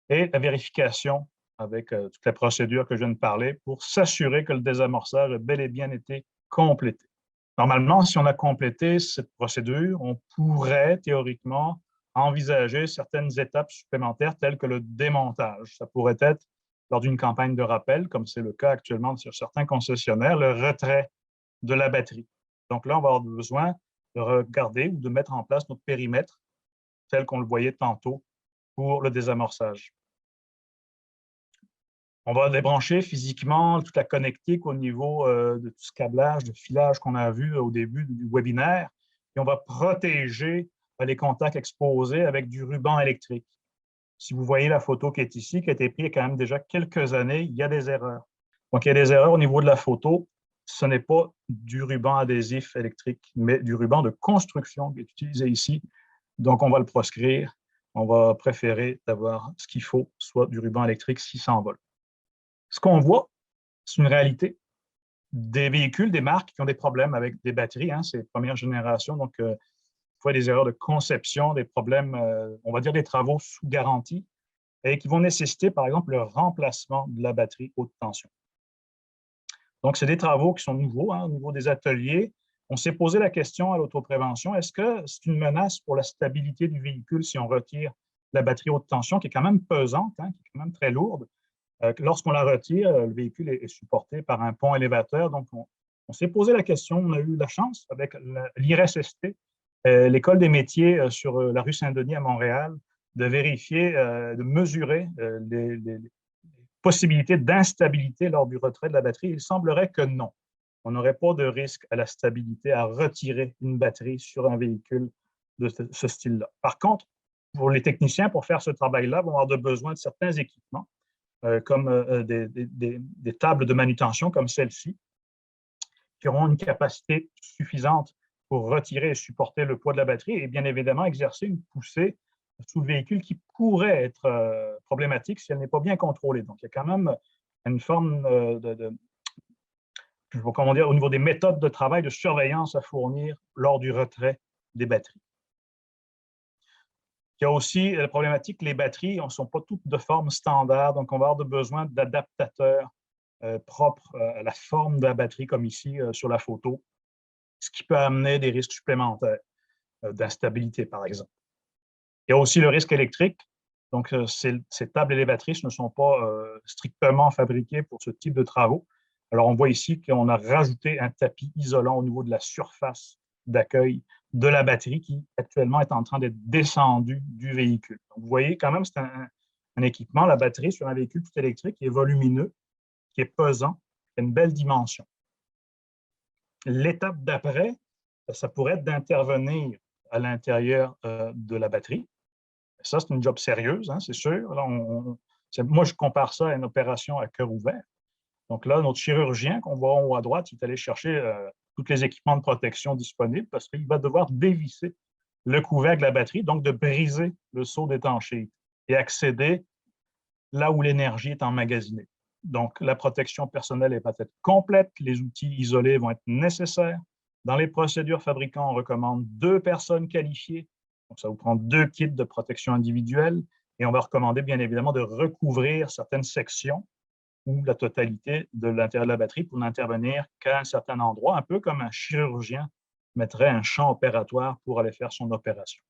Speaker 1: et la vérification avec toute la procédure que je viens de parler pour s'assurer que le désamorçage a bel et bien été complété. Normalement, si on a complété cette procédure, on pourrait théoriquement envisager certaines étapes supplémentaires telles que le démontage. Ça pourrait être lors d'une campagne de rappel, comme c'est le cas actuellement sur certains concessionnaires, le retrait de la batterie. Donc là, on va avoir besoin de regarder ou de mettre en place notre périmètre tel qu'on le voyait tantôt pour le désamorçage. On va débrancher physiquement toute la connectique au niveau de tout ce câblage, de filage qu'on a vu au début du webinaire. Et on va protéger les contacts exposés avec du ruban électrique. Si vous voyez la photo qui est ici, qui a été prise il y a quand même déjà quelques années, il y a des erreurs. Donc, il y a des erreurs au niveau de la photo. Ce n'est pas du ruban adhésif électrique, mais du ruban de construction qui est utilisé ici. Donc, on va le proscrire. On va préférer d'avoir ce qu'il faut, soit du ruban électrique 600 volts. Ce qu'on voit, c'est une réalité. Des véhicules, des marques qui ont des problèmes avec des batteries, hein, c'est première génération, donc fois des erreurs de conception, des problèmes, on va dire des travaux sous garantie, et qui vont nécessiter, par exemple, le remplacement de la batterie haute tension. Donc, c'est des travaux qui sont nouveaux, hein, au niveau des ateliers. On s'est posé la question à l'autoprévention, est-ce que c'est une menace pour la stabilité du véhicule si on retire la batterie haute tension, qui est quand même pesante, hein, qui est quand même très lourde? Lorsqu'on la retire, le véhicule est supporté par un pont élévateur. Donc, on s'est posé la question, on a eu la chance avec l'IRSST, l'École des métiers sur la rue Saint-Denis à Montréal, de vérifier, de mesurer les possibilités d'instabilité lors du retrait de la batterie. Il semblerait que non. On n'aurait pas de risque à la stabilité à retirer une batterie sur un véhicule de ce style-là. Par contre, pour les techniciens, pour faire ce travail-là, vont avoir besoin de certains équipements, comme des tables de manutention comme celle-ci, qui auront une capacité suffisante pour retirer et supporter le poids de la batterie et bien évidemment exercer une poussée sous le véhicule qui pourrait être problématique si elle n'est pas bien contrôlée. Donc, il y a quand même une forme comment dire, au niveau des méthodes de travail, de surveillance à fournir lors du retrait des batteries. Il y a aussi la problématique que les batteries ne sont pas toutes de forme standard, donc on va avoir besoin d'adaptateurs propres à la forme de la batterie, comme ici sur la photo, ce qui peut amener des risques supplémentaires d'instabilité, par exemple. Il y a aussi le risque électrique. Donc, ces tables élévatrices ne sont pas strictement fabriquées pour ce type de travaux. Alors, on voit ici qu'on a rajouté un tapis isolant au niveau de la surface d'accueil de la batterie qui, actuellement, est en train d'être descendue du véhicule. Donc, vous voyez, quand même, c'est un équipement, la batterie sur un véhicule tout électrique qui est volumineux, qui est pesant, qui a une belle dimension. L'étape d'après, ça pourrait être d'intervenir à l'intérieur de la batterie. Ça, c'est une job sérieuse, hein, c'est sûr. Là, moi, je compare ça à une opération à cœur ouvert. Donc là, notre chirurgien qu'on voit en haut à droite, il est allé chercher tous les équipements de protection disponibles parce qu'il va devoir dévisser le couvercle de la batterie, donc de briser le seau d'étanchéité et accéder là où l'énergie est emmagasinée. Donc, la protection personnelle est peut-être complète, les outils isolés vont être nécessaires. Dans les procédures fabricants, on recommande 2 personnes qualifiées. Donc, ça vous prend 2 kits de protection individuelle et on va recommander bien évidemment de recouvrir certaines sections ou la totalité de l'intérieur de la batterie pour n'intervenir qu'à un certain endroit, un peu comme un chirurgien mettrait un champ opératoire pour aller faire son opération.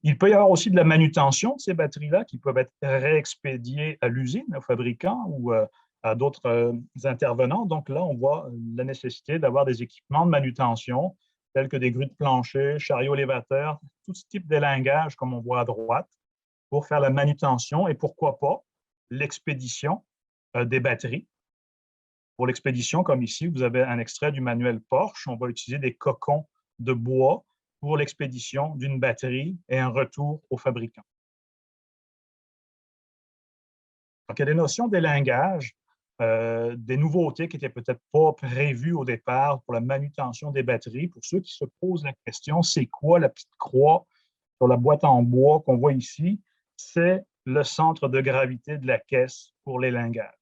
Speaker 1: Il peut y avoir aussi de la manutention de ces batteries-là qui peuvent être réexpédiées à l'usine, au fabricant ou à d'autres intervenants. Donc là, on voit la nécessité d'avoir des équipements de manutention tels que des grues de plancher, chariots élévateurs, tout ce type d'élingage comme on voit à droite pour faire la manutention et pourquoi pas l'expédition des batteries. Pour l'expédition, comme ici, vous avez un extrait du manuel Porsche. On va utiliser des cocons de bois pour l'expédition d'une batterie et un retour au fabricant. Donc, il y a des notions d'élingage, des nouveautés qui n'étaient peut-être pas prévues au départ pour la manutention des batteries. Pour ceux qui se posent la question, c'est quoi la petite croix sur la boîte en bois qu'on voit ici? C'est le centre de gravité de la caisse pour l'élingage.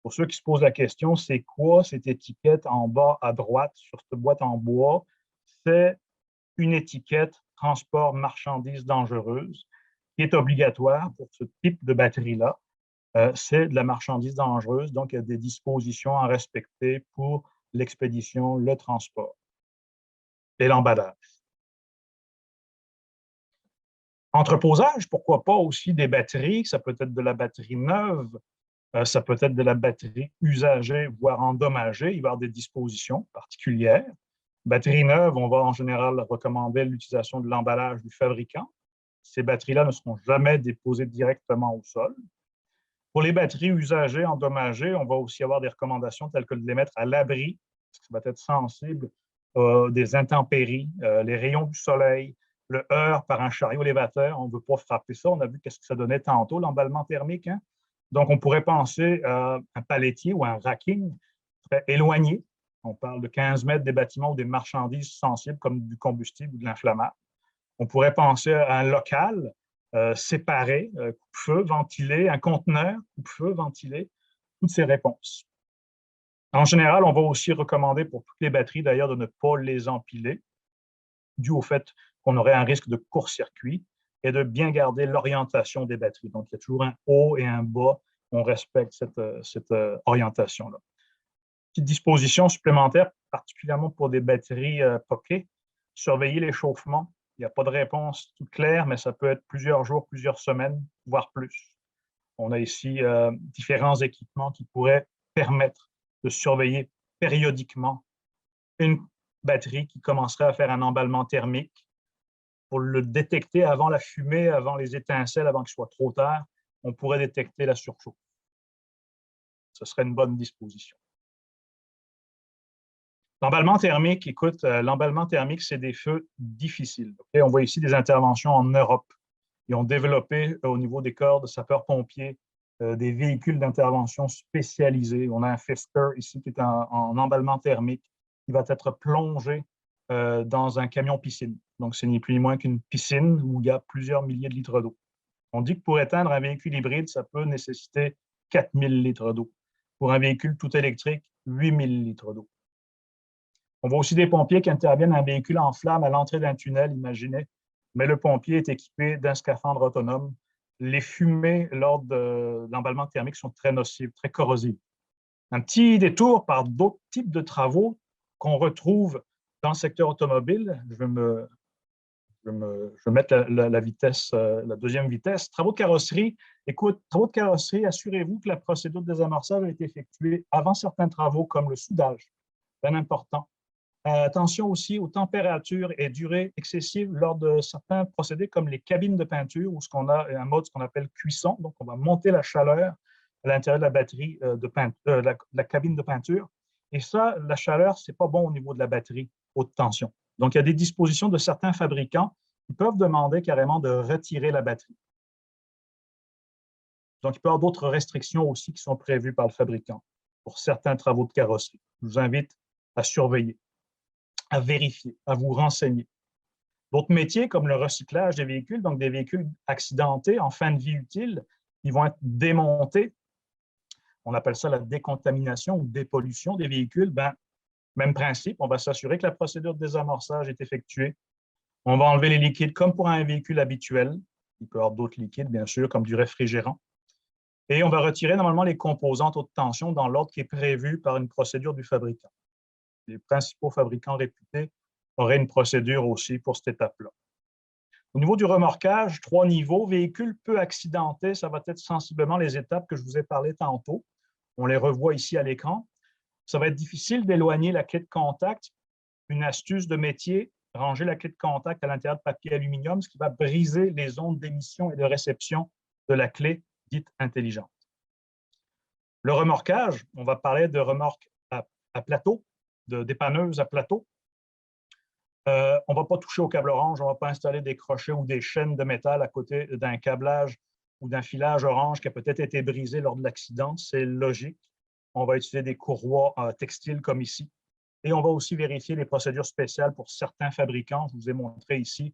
Speaker 1: Pour ceux qui se posent la question, c'est quoi cette étiquette en bas à droite sur cette boîte en bois? C'est une étiquette transport marchandises dangereuses qui est obligatoire pour ce type de batterie-là. C'est de la marchandise dangereuse, donc il y a des dispositions à respecter pour l'expédition, le transport et l'emballage. Entreposage, pourquoi pas aussi des batteries, ça peut être de la batterie neuve, ça peut être de la batterie usagée, voire endommagée, il va y avoir des dispositions particulières. Batterie neuve, on va en général recommander l'utilisation de l'emballage du fabricant. Ces batteries-là ne seront jamais déposées directement au sol. Pour les batteries usagées, endommagées, on va aussi avoir des recommandations telles que de les mettre à l'abri, parce que ça va être sensible des intempéries, les rayons du soleil, le heurt par un chariot élévateur. On ne veut pas frapper ça. On a vu qu'est-ce que ça donnait tantôt, l'emballement thermique. Hein? Donc, on pourrait penser à un palettier ou un racking très éloigné. On parle de 15 mètres des bâtiments ou des marchandises sensibles comme du combustible ou de l'inflammable. On pourrait penser à un local séparé, coupe-feu, ventilé, un conteneur, coupe-feu, ventilé, toutes ces réponses. En général, on va aussi recommander pour toutes les batteries, d'ailleurs, de ne pas les empiler, dû au fait qu'on aurait un risque de court-circuit et de bien garder l'orientation des batteries. Donc, il y a toujours un haut et un bas. On respecte cette orientation-là. Petite disposition supplémentaire, particulièrement pour des batteries pocket, surveiller l'échauffement. Il n'y a pas de réponse toute claire, mais ça peut être plusieurs jours, plusieurs semaines, voire plus. On a ici différents équipements qui pourraient permettre de surveiller périodiquement une batterie qui commencerait à faire un emballement thermique pour le détecter avant la fumée, avant les étincelles, avant qu'il soit trop tard. On pourrait détecter la surchauffe. Ce serait une bonne disposition. L'emballement thermique, écoute, l'emballement thermique, c'est des feux difficiles. Okay? On voit ici des interventions en Europe. Ils ont développé au niveau des corps de sapeurs-pompiers des véhicules d'intervention spécialisés. On a un Fisker ici qui est en emballement thermique qui va être plongé dans un camion piscine. Donc, c'est ni plus ni moins qu'une piscine où il y a plusieurs milliers de litres d'eau. On dit que pour éteindre un véhicule hybride, ça peut nécessiter 4000 litres d'eau. Pour un véhicule tout électrique, 8000 litres d'eau. On voit aussi des pompiers qui interviennent à un véhicule en flammes à l'entrée d'un tunnel, imaginez, mais le pompier est équipé d'un scaphandre autonome. Les fumées lors de l'emballement thermique sont très nocives, très corrosives. Un petit détour par d'autres types de travaux qu'on retrouve dans le secteur automobile. Je vais mettre la vitesse, la deuxième vitesse. Travaux de carrosserie. Écoute, travaux de carrosserie, assurez-vous que la procédure de désamorçage a été effectuée avant certains travaux comme le soudage. Bien important. Attention aussi aux températures et durées excessives lors de certains procédés comme les cabines de peinture où on a un mode qu'on appelle cuisson. Donc, on va monter la chaleur à l'intérieur de la batterie de peinture, la cabine de peinture. Et ça, la chaleur, ce n'est pas bon au niveau de la batterie haute tension. Donc, il y a des dispositions de certains fabricants qui peuvent demander carrément de retirer la batterie. Donc, il peut y avoir d'autres restrictions aussi qui sont prévues par le fabricant pour certains travaux de carrosserie. Je vous invite à surveiller, à vérifier, à vous renseigner. D'autres métiers comme le recyclage des véhicules, donc des véhicules accidentés en fin de vie utile, ils vont être démontés. On appelle ça la décontamination ou dépollution des véhicules. Même principe, on va s'assurer que la procédure de désamorçage est effectuée. On va enlever les liquides comme pour un véhicule habituel. Il peut y avoir d'autres liquides, bien sûr, comme du réfrigérant. Et on va retirer normalement les composantes haute tension dans l'ordre qui est prévu par une procédure du fabricant. Les principaux fabricants réputés auraient une procédure aussi pour cette étape-là. Au niveau du remorquage, 3 niveaux, véhicule peu accidenté, ça va être sensiblement les étapes que je vous ai parlé tantôt. On les revoit ici à l'écran. Ça va être difficile d'éloigner la clé de contact. Une astuce de métier, ranger la clé de contact à l'intérieur de papier aluminium, ce qui va briser les ondes d'émission et de réception de la clé dite intelligente. Le remorquage, on va parler de remorque à plateau, de dépanneuse à plateau. On ne va pas toucher au câble orange, on ne va pas installer des crochets ou des chaînes de métal à côté d'un câblage ou d'un filage orange qui a peut-être été brisé lors de l'accident. C'est logique. On va utiliser des courroies textiles comme ici. Et on va aussi vérifier les procédures spéciales pour certains fabricants. Je vous ai montré ici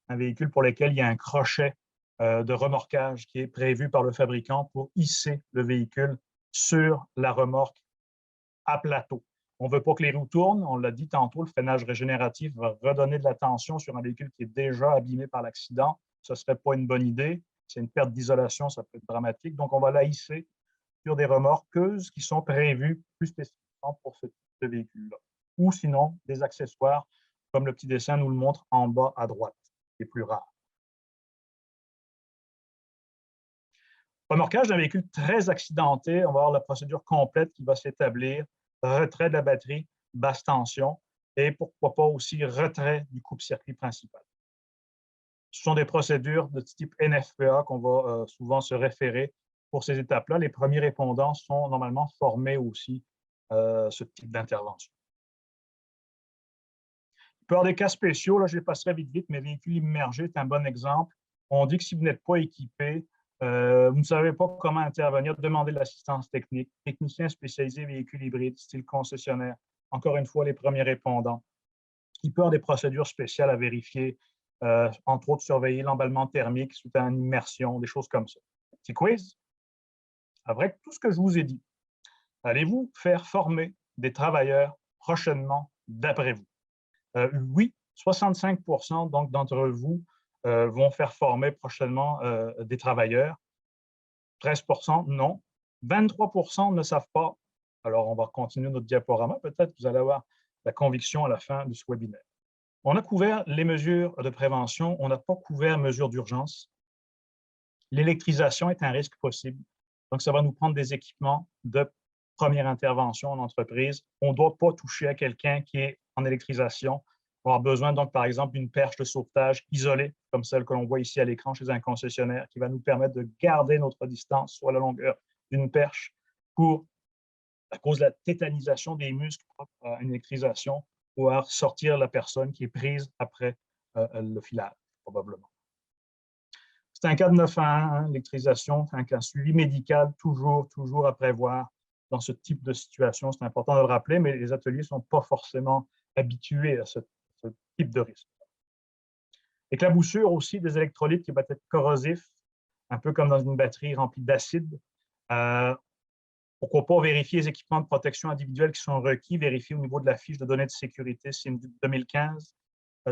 Speaker 1: un véhicule pour lequel il y a un crochet de remorquage qui est prévu par le fabricant pour hisser le véhicule sur la remorque à plateau. On ne veut pas que les roues tournent. On l'a dit tantôt, le freinage régénératif va redonner de la tension sur un véhicule qui est déjà abîmé par l'accident. Ce ne serait pas une bonne idée. C'est une perte d'isolation, ça peut être dramatique. Donc, on va la hisser sur des remorqueuses qui sont prévues plus spécifiquement pour ce type de véhicule-là. Ou sinon, des accessoires, comme le petit dessin nous le montre en bas à droite, qui est plus rare. Remorquage d'un véhicule très accidenté, on va avoir la procédure complète qui va s'établir, retrait de la batterie, basse tension, et pourquoi pas aussi retrait du coupe-circuit principal. Ce sont des procédures de type NFPA qu'on va souvent se référer pour ces étapes-là, les premiers répondants sont normalement formés aussi à ce type d'intervention. Il peut y avoir des cas spéciaux, là, je les passerai vite, mais véhicule immergé est un bon exemple. On dit que si vous n'êtes pas équipé, vous ne savez pas comment intervenir, demandez de l'assistance technique, technicien spécialisé véhicule hybride, style concessionnaire. Encore une fois, les premiers répondants. Il peut y avoir des procédures spéciales à vérifier, entre autres surveiller l'emballement thermique suite à une immersion, des choses comme ça. Petit quiz. Avec tout ce que je vous ai dit, allez-vous faire former des travailleurs prochainement d'après vous? Oui, 65% donc d'entre vous vont faire former prochainement des travailleurs. 13% non. 23% ne savent pas. Alors, on va continuer notre diaporama. Peut-être que vous allez avoir la conviction à la fin de ce webinaire. On a couvert les mesures de prévention. On n'a pas couvert mesures d'urgence. L'électrisation est un risque possible. Donc, ça va nous prendre des équipements de première intervention en entreprise. On ne doit pas toucher à quelqu'un qui est en électrisation. On va avoir besoin, donc, par exemple, d'une perche de sauvetage isolée, comme celle que l'on voit ici à l'écran chez un concessionnaire, qui va nous permettre de garder notre distance sur la longueur d'une perche pour, à cause de la tétanisation des muscles propres à une électrisation, pouvoir sortir la personne qui est prise après le filage, probablement. C'est un cas de 911, l'électrisation, c'est un cas suivi médical, toujours à prévoir dans ce type de situation. C'est important de le rappeler, mais les ateliers ne sont pas forcément habitués à ce type de risque. Éclaboussure aussi des électrolytes qui va être corrosif, un peu comme dans une batterie remplie d'acide. Pourquoi pas vérifier les équipements de protection individuelle qui sont requis, vérifier au niveau de la fiche de données de sécurité CIM 2015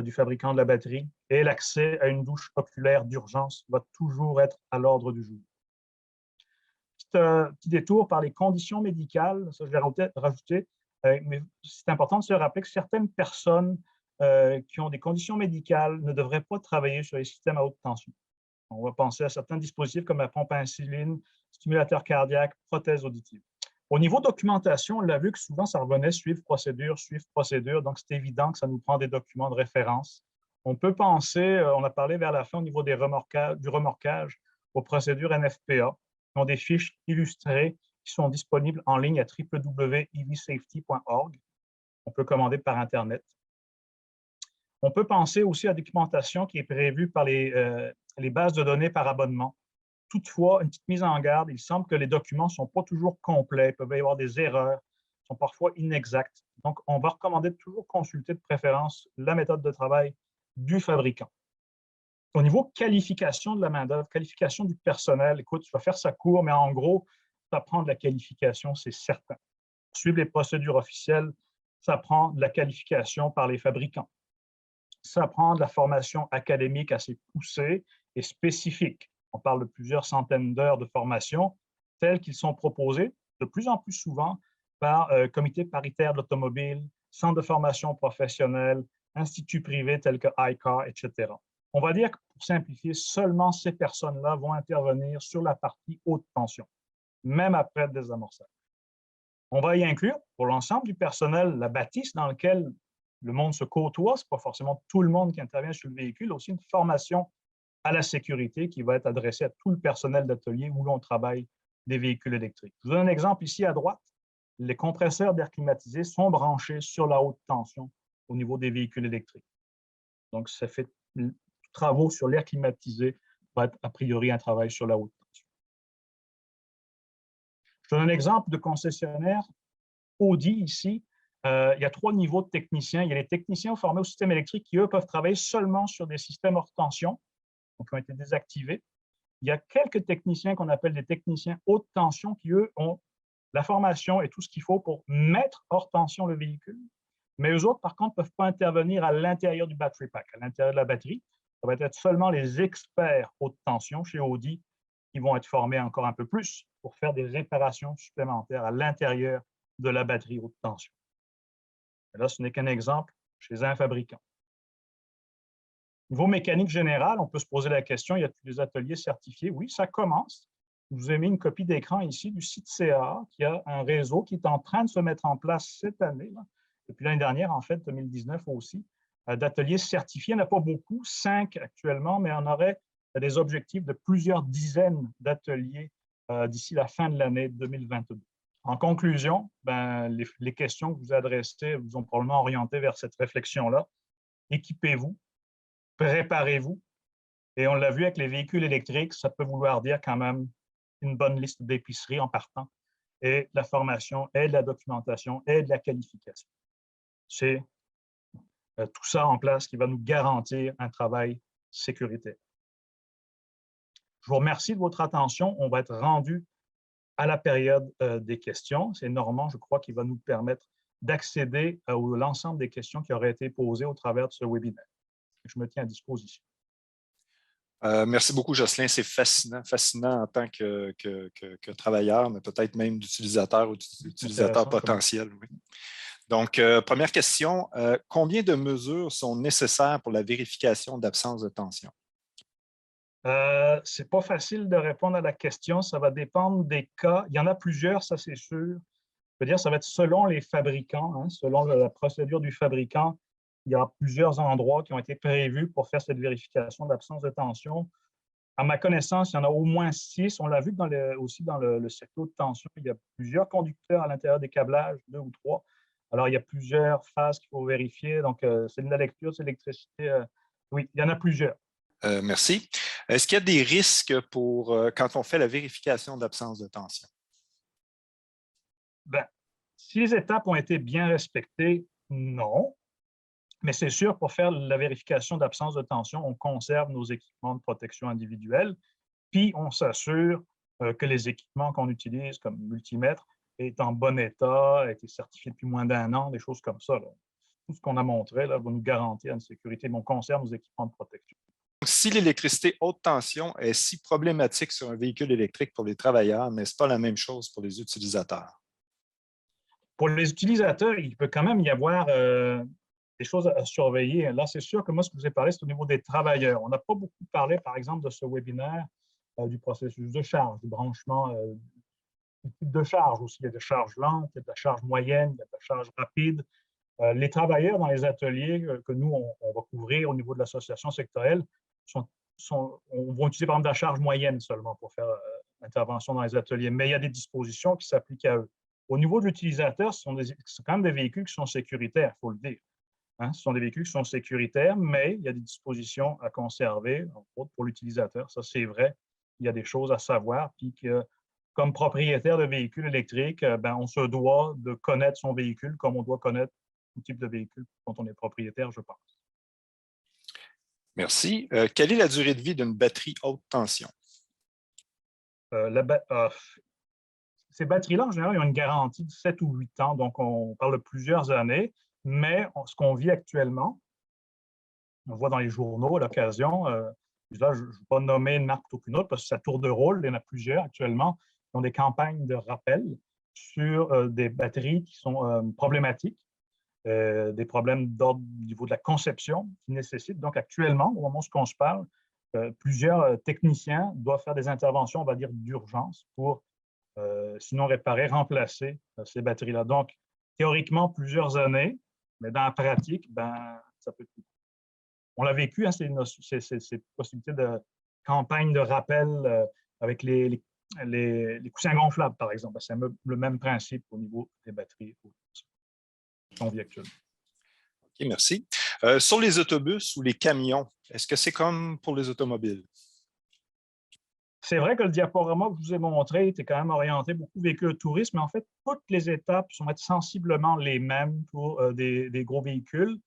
Speaker 1: du fabricant de la batterie, et l'accès à une douche oculaire d'urgence va toujours être à l'ordre du jour. Petit détour par les conditions médicales, ça je l'ai rajouté, mais c'est important de se rappeler que certaines personnes qui ont des conditions médicales ne devraient pas travailler sur les systèmes à haute tension. On va penser à certains dispositifs comme la pompe à insuline, stimulateur cardiaque, prothèse auditive. Au niveau documentation, on l'a vu que souvent, ça revenait suivre procédure, donc c'est évident que ça nous prend des documents de référence. On peut penser, on a parlé vers la fin au niveau du remorquage aux procédures NFPA, qui ont des fiches illustrées qui sont disponibles en ligne à www.evsafety.org. On peut commander par Internet. On peut penser aussi à la documentation qui est prévue par les bases de données par abonnement. Toutefois, une petite mise en garde, il semble que les documents ne sont pas toujours complets, il peut y avoir des erreurs, sont parfois inexacts. Donc, on va recommander de toujours consulter de préférence la méthode de travail du fabricant. Au niveau qualification de la main-d'œuvre, qualification du personnel, écoute, je vais faire ça court, mais en gros, ça prend de la qualification, c'est certain. Suivre les procédures officielles, ça prend de la qualification par les fabricants. Ça prend de la formation académique assez poussée et spécifique. On parle de plusieurs centaines d'heures de formation, telles qu'ils sont proposées de plus en plus souvent par comité paritaire de l'automobile, centres de formation professionnelle, instituts privés tels que ICAR, etc. On va dire que pour simplifier, seulement ces personnes-là vont intervenir sur la partie haute tension, même après le désamorçage. On va y inclure, pour l'ensemble du personnel, la bâtisse dans laquelle le monde se côtoie, ce n'est pas forcément tout le monde qui intervient sur le véhicule, aussi une formation à la sécurité qui va être adressée à tout le personnel d'atelier où l'on travaille des véhicules électriques. Je vous donne un exemple ici à droite. Les compresseurs d'air climatisé sont branchés sur la haute tension au niveau des véhicules électriques. Donc, ça fait travaux sur l'air climatisé va être a priori un travail sur la haute tension. Je donne un exemple de concessionnaire Audi ici. Il y a 3 niveaux de techniciens. Il y a les techniciens formés au système électrique qui, eux, peuvent travailler seulement sur des systèmes hors tension, donc qui ont été désactivés. Il y a quelques techniciens qu'on appelle des techniciens haute tension qui, eux, ont la formation et tout ce qu'il faut pour mettre hors tension le véhicule. Mais eux autres, par contre, ne peuvent pas intervenir à l'intérieur du battery pack, à l'intérieur de la batterie. Ça va être seulement les experts haute tension chez Audi qui vont être formés encore un peu plus pour faire des réparations supplémentaires à l'intérieur de la batterie haute tension. Et là, ce n'est qu'un exemple chez un fabricant. Niveau mécanique générale, on peut se poser la question, y a-t-il des ateliers certifiés? Oui, ça commence. Je vous ai mis une copie d'écran ici du site CA, qui a un réseau qui est en train de se mettre en place cette année, là, depuis l'année dernière, en fait, 2019 aussi, d'ateliers certifiés. Il n'y en a pas beaucoup, 5 actuellement, mais on aurait des objectifs de plusieurs dizaines d'ateliers d'ici la fin de l'année 2022. En conclusion, ben, les questions que vous adressez vous ont probablement orienté vers cette réflexion-là. Équipez-vous, préparez-vous. Et on l'a vu avec les véhicules électriques, ça peut vouloir dire quand même une bonne liste d'épicerie en partant, et de la formation, et de la documentation, et de la qualification. C'est tout ça en place qui va nous garantir un travail sécuritaire. Je vous remercie de votre attention. On va être rendu à la période des questions. C'est Normand, je crois, qui va nous permettre d'accéder à l'ensemble des questions qui auraient été posées au travers de ce webinaire. Je me tiens à disposition.
Speaker 2: Merci beaucoup, Jocelyn. C'est fascinant, fascinant en tant que travailleur, mais peut-être même d'utilisateur ou d'utilisateur potentiel. Oui. Donc, première question, combien de mesures sont nécessaires pour la vérification d'absence de tension?
Speaker 1: Ce n'est pas facile de répondre à la question. Ça va dépendre des cas. Il y en a plusieurs, ça c'est sûr. Je veux dire, ça va être selon les fabricants, hein, selon la procédure du fabricant. Il y a plusieurs endroits qui ont été prévus pour faire cette vérification d'absence de tension. À ma connaissance, il y en a au moins 6. On l'a vu aussi dans le circuit de tension. Il y a plusieurs conducteurs à l'intérieur des câblages, 2 ou 3. Alors, il y a plusieurs phases qu'il faut vérifier. Donc, c'est de la lecture, c'est de l'électricité. Oui, il y en a plusieurs.
Speaker 2: Merci. Est-ce qu'il y a des risques pour quand on fait la vérification d'absence de tension?
Speaker 1: Ben, si les étapes ont été bien respectées, non. Mais c'est sûr, pour faire la vérification d'absence de tension, on conserve nos équipements de protection individuelle, puis on s'assure que les équipements qu'on utilise comme multimètre est en bon état, a été certifié depuis moins d'1 an, des choses comme ça. Là. Tout ce qu'on a montré là, va nous garantir une sécurité, mais on conserve nos équipements de protection.
Speaker 2: Si l'électricité haute tension est si problématique sur un véhicule électrique pour les travailleurs, n'est-ce pas la même chose pour les utilisateurs?
Speaker 1: Pour les utilisateurs, il peut quand même y avoir des choses à surveiller. Là, c'est sûr que moi, ce que je vous ai parlé, c'est au niveau des travailleurs. On n'a pas beaucoup parlé, par exemple, de ce webinaire du processus de charge, du branchement, du type de charge aussi. Il y a de charge lente, il y a de la charge moyenne, il y a de la charge rapide. Les travailleurs dans les ateliers que nous, on va couvrir au niveau de l'association sectorielle, on va utiliser par exemple de la charge moyenne seulement pour faire l'intervention dans les ateliers, mais il y a des dispositions qui s'appliquent à eux. Au niveau de l'utilisateur, ce sont quand même des véhicules qui sont sécuritaires, il faut le dire. Hein? Ce sont des véhicules qui sont sécuritaires, mais il y a des dispositions à conserver, entre autres pour l'utilisateur. Ça, c'est vrai. Il y a des choses à savoir, puis que comme propriétaire de véhicules électriques, ben, on se doit de connaître son véhicule comme on doit connaître tout type de véhicule dont on est propriétaire, je pense.
Speaker 2: Merci. Quelle est la durée de vie d'une batterie haute tension?
Speaker 1: Ces batteries-là, en général, ils ont une garantie de 7 ou 8 ans, donc on parle de plusieurs années, mais ce qu'on vit actuellement, on voit dans les journaux à l'occasion, là, je ne vais pas nommer une marque ou une autre parce que ça tourne de rôle, il y en a plusieurs actuellement, qui ont des campagnes de rappel sur des batteries qui sont problématiques, des problèmes d'ordre au niveau de la conception qui nécessitent. Donc actuellement, au moment où on se parle, plusieurs techniciens doivent faire des interventions, on va dire, d'urgence pour sinon réparer, remplacer ces batteries-là. Donc, théoriquement, plusieurs années, mais dans la pratique, ben, ça peut être... On l'a vécu, hein, ces possibilités de campagne de rappel avec les coussins gonflables, par exemple. C'est le même principe au niveau des batteries qu'on vit actuellement.
Speaker 2: OK, merci. Sur les autobus ou les camions, est-ce que c'est comme pour les automobiles?
Speaker 1: C'est vrai que le diaporama que je vous ai montré était quand même orienté beaucoup véhicules de tourisme, mais en fait, toutes les étapes sont sensiblement les mêmes pour des gros véhicules.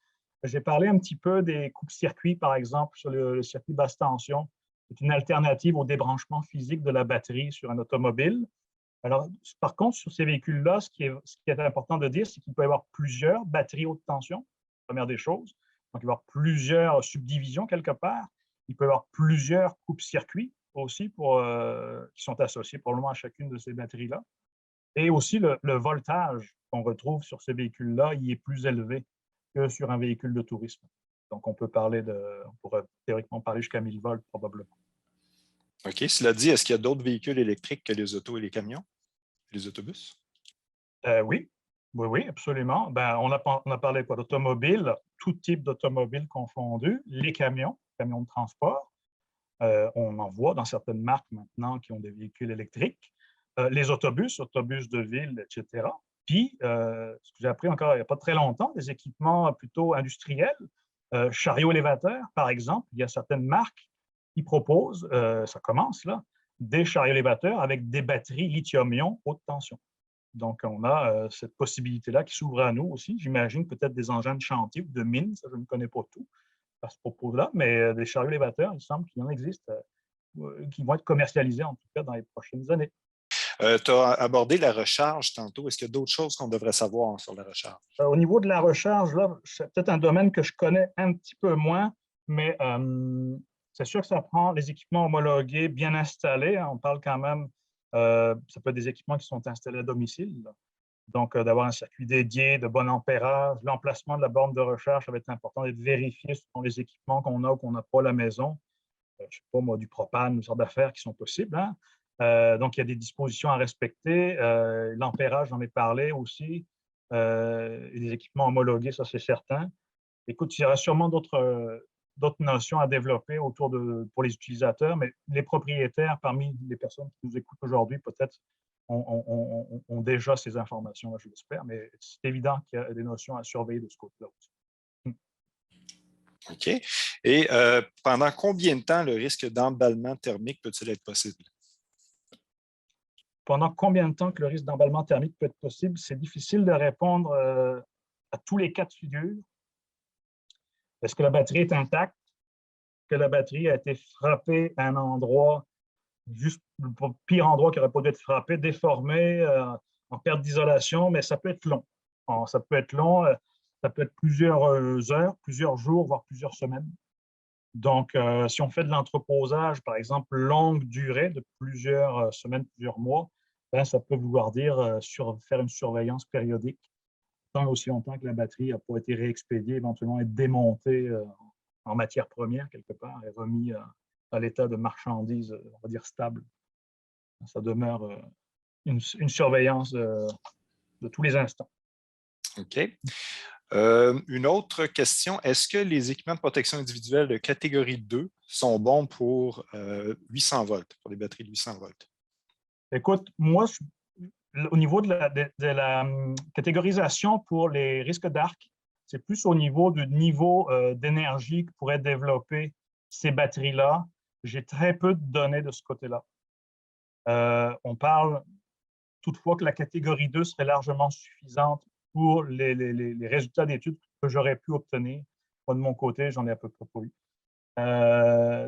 Speaker 1: J'ai parlé un petit peu des coupes-circuits, par exemple, sur le circuit basse tension. C'est une alternative au débranchement physique de la batterie sur un automobile. Alors, par contre, sur ces véhicules-là, ce qui est important de dire, c'est qu'il peut y avoir plusieurs batteries haute tension, première des choses. Donc, il peut y avoir plusieurs subdivisions quelque part. Il peut y avoir plusieurs coupes-circuits aussi qui sont associés probablement à chacune de ces batteries-là. Et aussi, le voltage qu'on retrouve sur ces véhicules-là, il est plus élevé que sur un véhicule de tourisme. Donc, on pourrait théoriquement parler jusqu'à 1000 volts probablement.
Speaker 2: OK. Cela dit, est-ce qu'il y a d'autres véhicules électriques que les autos et les camions, les autobus?
Speaker 1: Oui, oui, absolument. Ben, on a parlé d'automobile, tout type d'automobile confondu, les camions de transport. On en voit dans certaines marques maintenant qui ont des véhicules électriques. Les autobus de ville, etc. Puis, ce que j'ai appris encore il n'y a pas très longtemps, des équipements plutôt industriels, chariots élévateurs, par exemple. Il y a certaines marques qui proposent, ça commence là, des chariots élévateurs avec des batteries lithium-ion haute tension. Donc, on a cette possibilité-là qui s'ouvre à nous aussi. J'imagine peut-être des engins de chantier ou de mine, ça je ne connais pas tout à ce propos-là, mais des chariots élévateurs, il semble qu'il en existe, qui vont être commercialisés en tout cas dans les prochaines années.
Speaker 2: Tu as abordé la recharge tantôt. Est-ce qu'il y a d'autres choses qu'on devrait savoir sur la recharge?
Speaker 1: Au niveau de la recharge, là, c'est peut-être un domaine que je connais un petit peu moins, mais c'est sûr que ça prend les équipements homologués, bien installés. On parle quand même, ça peut être des équipements qui sont installés à domicile. Là. Donc, d'avoir un circuit dédié, de bon ampérage. L'emplacement de la borne de recharge, ça va être important d'être vérifié selon les équipements qu'on a ou qu'on n'a pas à la maison. Je ne sais pas, moi, du propane, une sorte d'affaires qui sont possibles. Hein? Donc, il y a des dispositions à respecter. L'ampérage, j'en ai parlé aussi. Et des équipements homologués, ça, c'est certain. Écoute, il y aura sûrement d'autres notions à développer pour les utilisateurs, mais les propriétaires, parmi les personnes qui nous écoutent aujourd'hui, peut-être ont déjà ces informations-là, je l'espère, mais c'est évident qu'il y a des notions à surveiller de ce côté-là aussi.
Speaker 2: OK. Et pendant combien de temps le risque d'emballement thermique peut-il être possible?
Speaker 1: Pendant combien de temps que le risque d'emballement thermique peut être possible? C'est difficile de répondre à tous les cas de figure. Est-ce que la batterie est intacte? Que la batterie a été frappée à un endroit, juste le pire endroit qui n'aurait pas dû être frappé, déformé, en perte d'isolation, mais ça peut être long. Ça peut être long, ça peut être plusieurs heures, plusieurs jours, voire plusieurs semaines. Donc, si on fait de l'entreposage, par exemple, longue durée de plusieurs semaines, plusieurs mois, ben, ça peut vouloir dire faire une surveillance périodique tant aussi longtemps que la batterie n'a pas été réexpédiée, éventuellement être démontée en matière première quelque part et remis à l'état de marchandise, on va dire, stable. Ça demeure une surveillance de tous les instants.
Speaker 2: OK. Une autre question, est-ce que les équipements de protection individuelle de catégorie 2 sont bons pour 800 volts, pour les batteries de 800 volts?
Speaker 1: Écoute, moi, au niveau de la catégorisation pour les risques d'arc, c'est plus au niveau du niveau d'énergie que pourraient développer ces batteries-là. J'ai très peu de données de ce côté-là. On parle toutefois que la catégorie 2 serait largement suffisante pour les résultats d'études que j'aurais pu obtenir. Moi, de mon côté, j'en ai à peu près pas eu.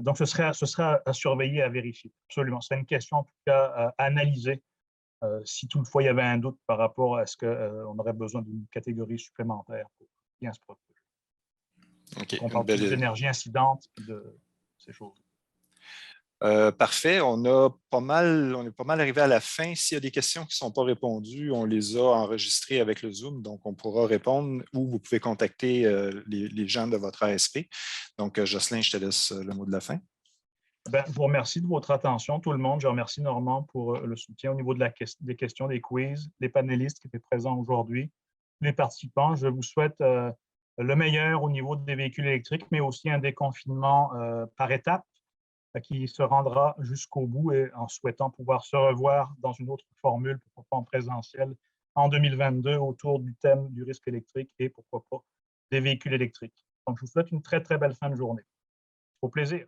Speaker 1: Donc, ce sera à surveiller, à vérifier. Absolument. C'est une question, en tout cas, à analyser si toutefois il y avait un doute par rapport à ce qu'on aurait besoin d'une catégorie supplémentaire pour bien se protéger.
Speaker 2: Okay,
Speaker 1: on parle plus d'énergie incidente et de ces choses.
Speaker 2: Parfait. On est pas mal arrivé à la fin. S'il y a des questions qui ne sont pas répondues, on les a enregistrées avec le Zoom, donc on pourra répondre ou vous pouvez contacter les gens de votre ASP. Donc, Jocelyn, je te laisse le mot de la fin.
Speaker 1: Ben, je vous remercie de votre attention, tout le monde. Je remercie Normand pour le soutien au niveau des questions, des quiz, les panélistes qui étaient présents aujourd'hui, les participants. Je vous souhaite le meilleur au niveau des véhicules électriques, mais aussi un déconfinement par étapes qui se rendra jusqu'au bout et en souhaitant pouvoir se revoir dans une autre formule, pourquoi pas en présentiel, en 2022 autour du thème du risque électrique et pourquoi pas des véhicules électriques. Donc, je vous souhaite une très, très belle fin de journée. Au plaisir.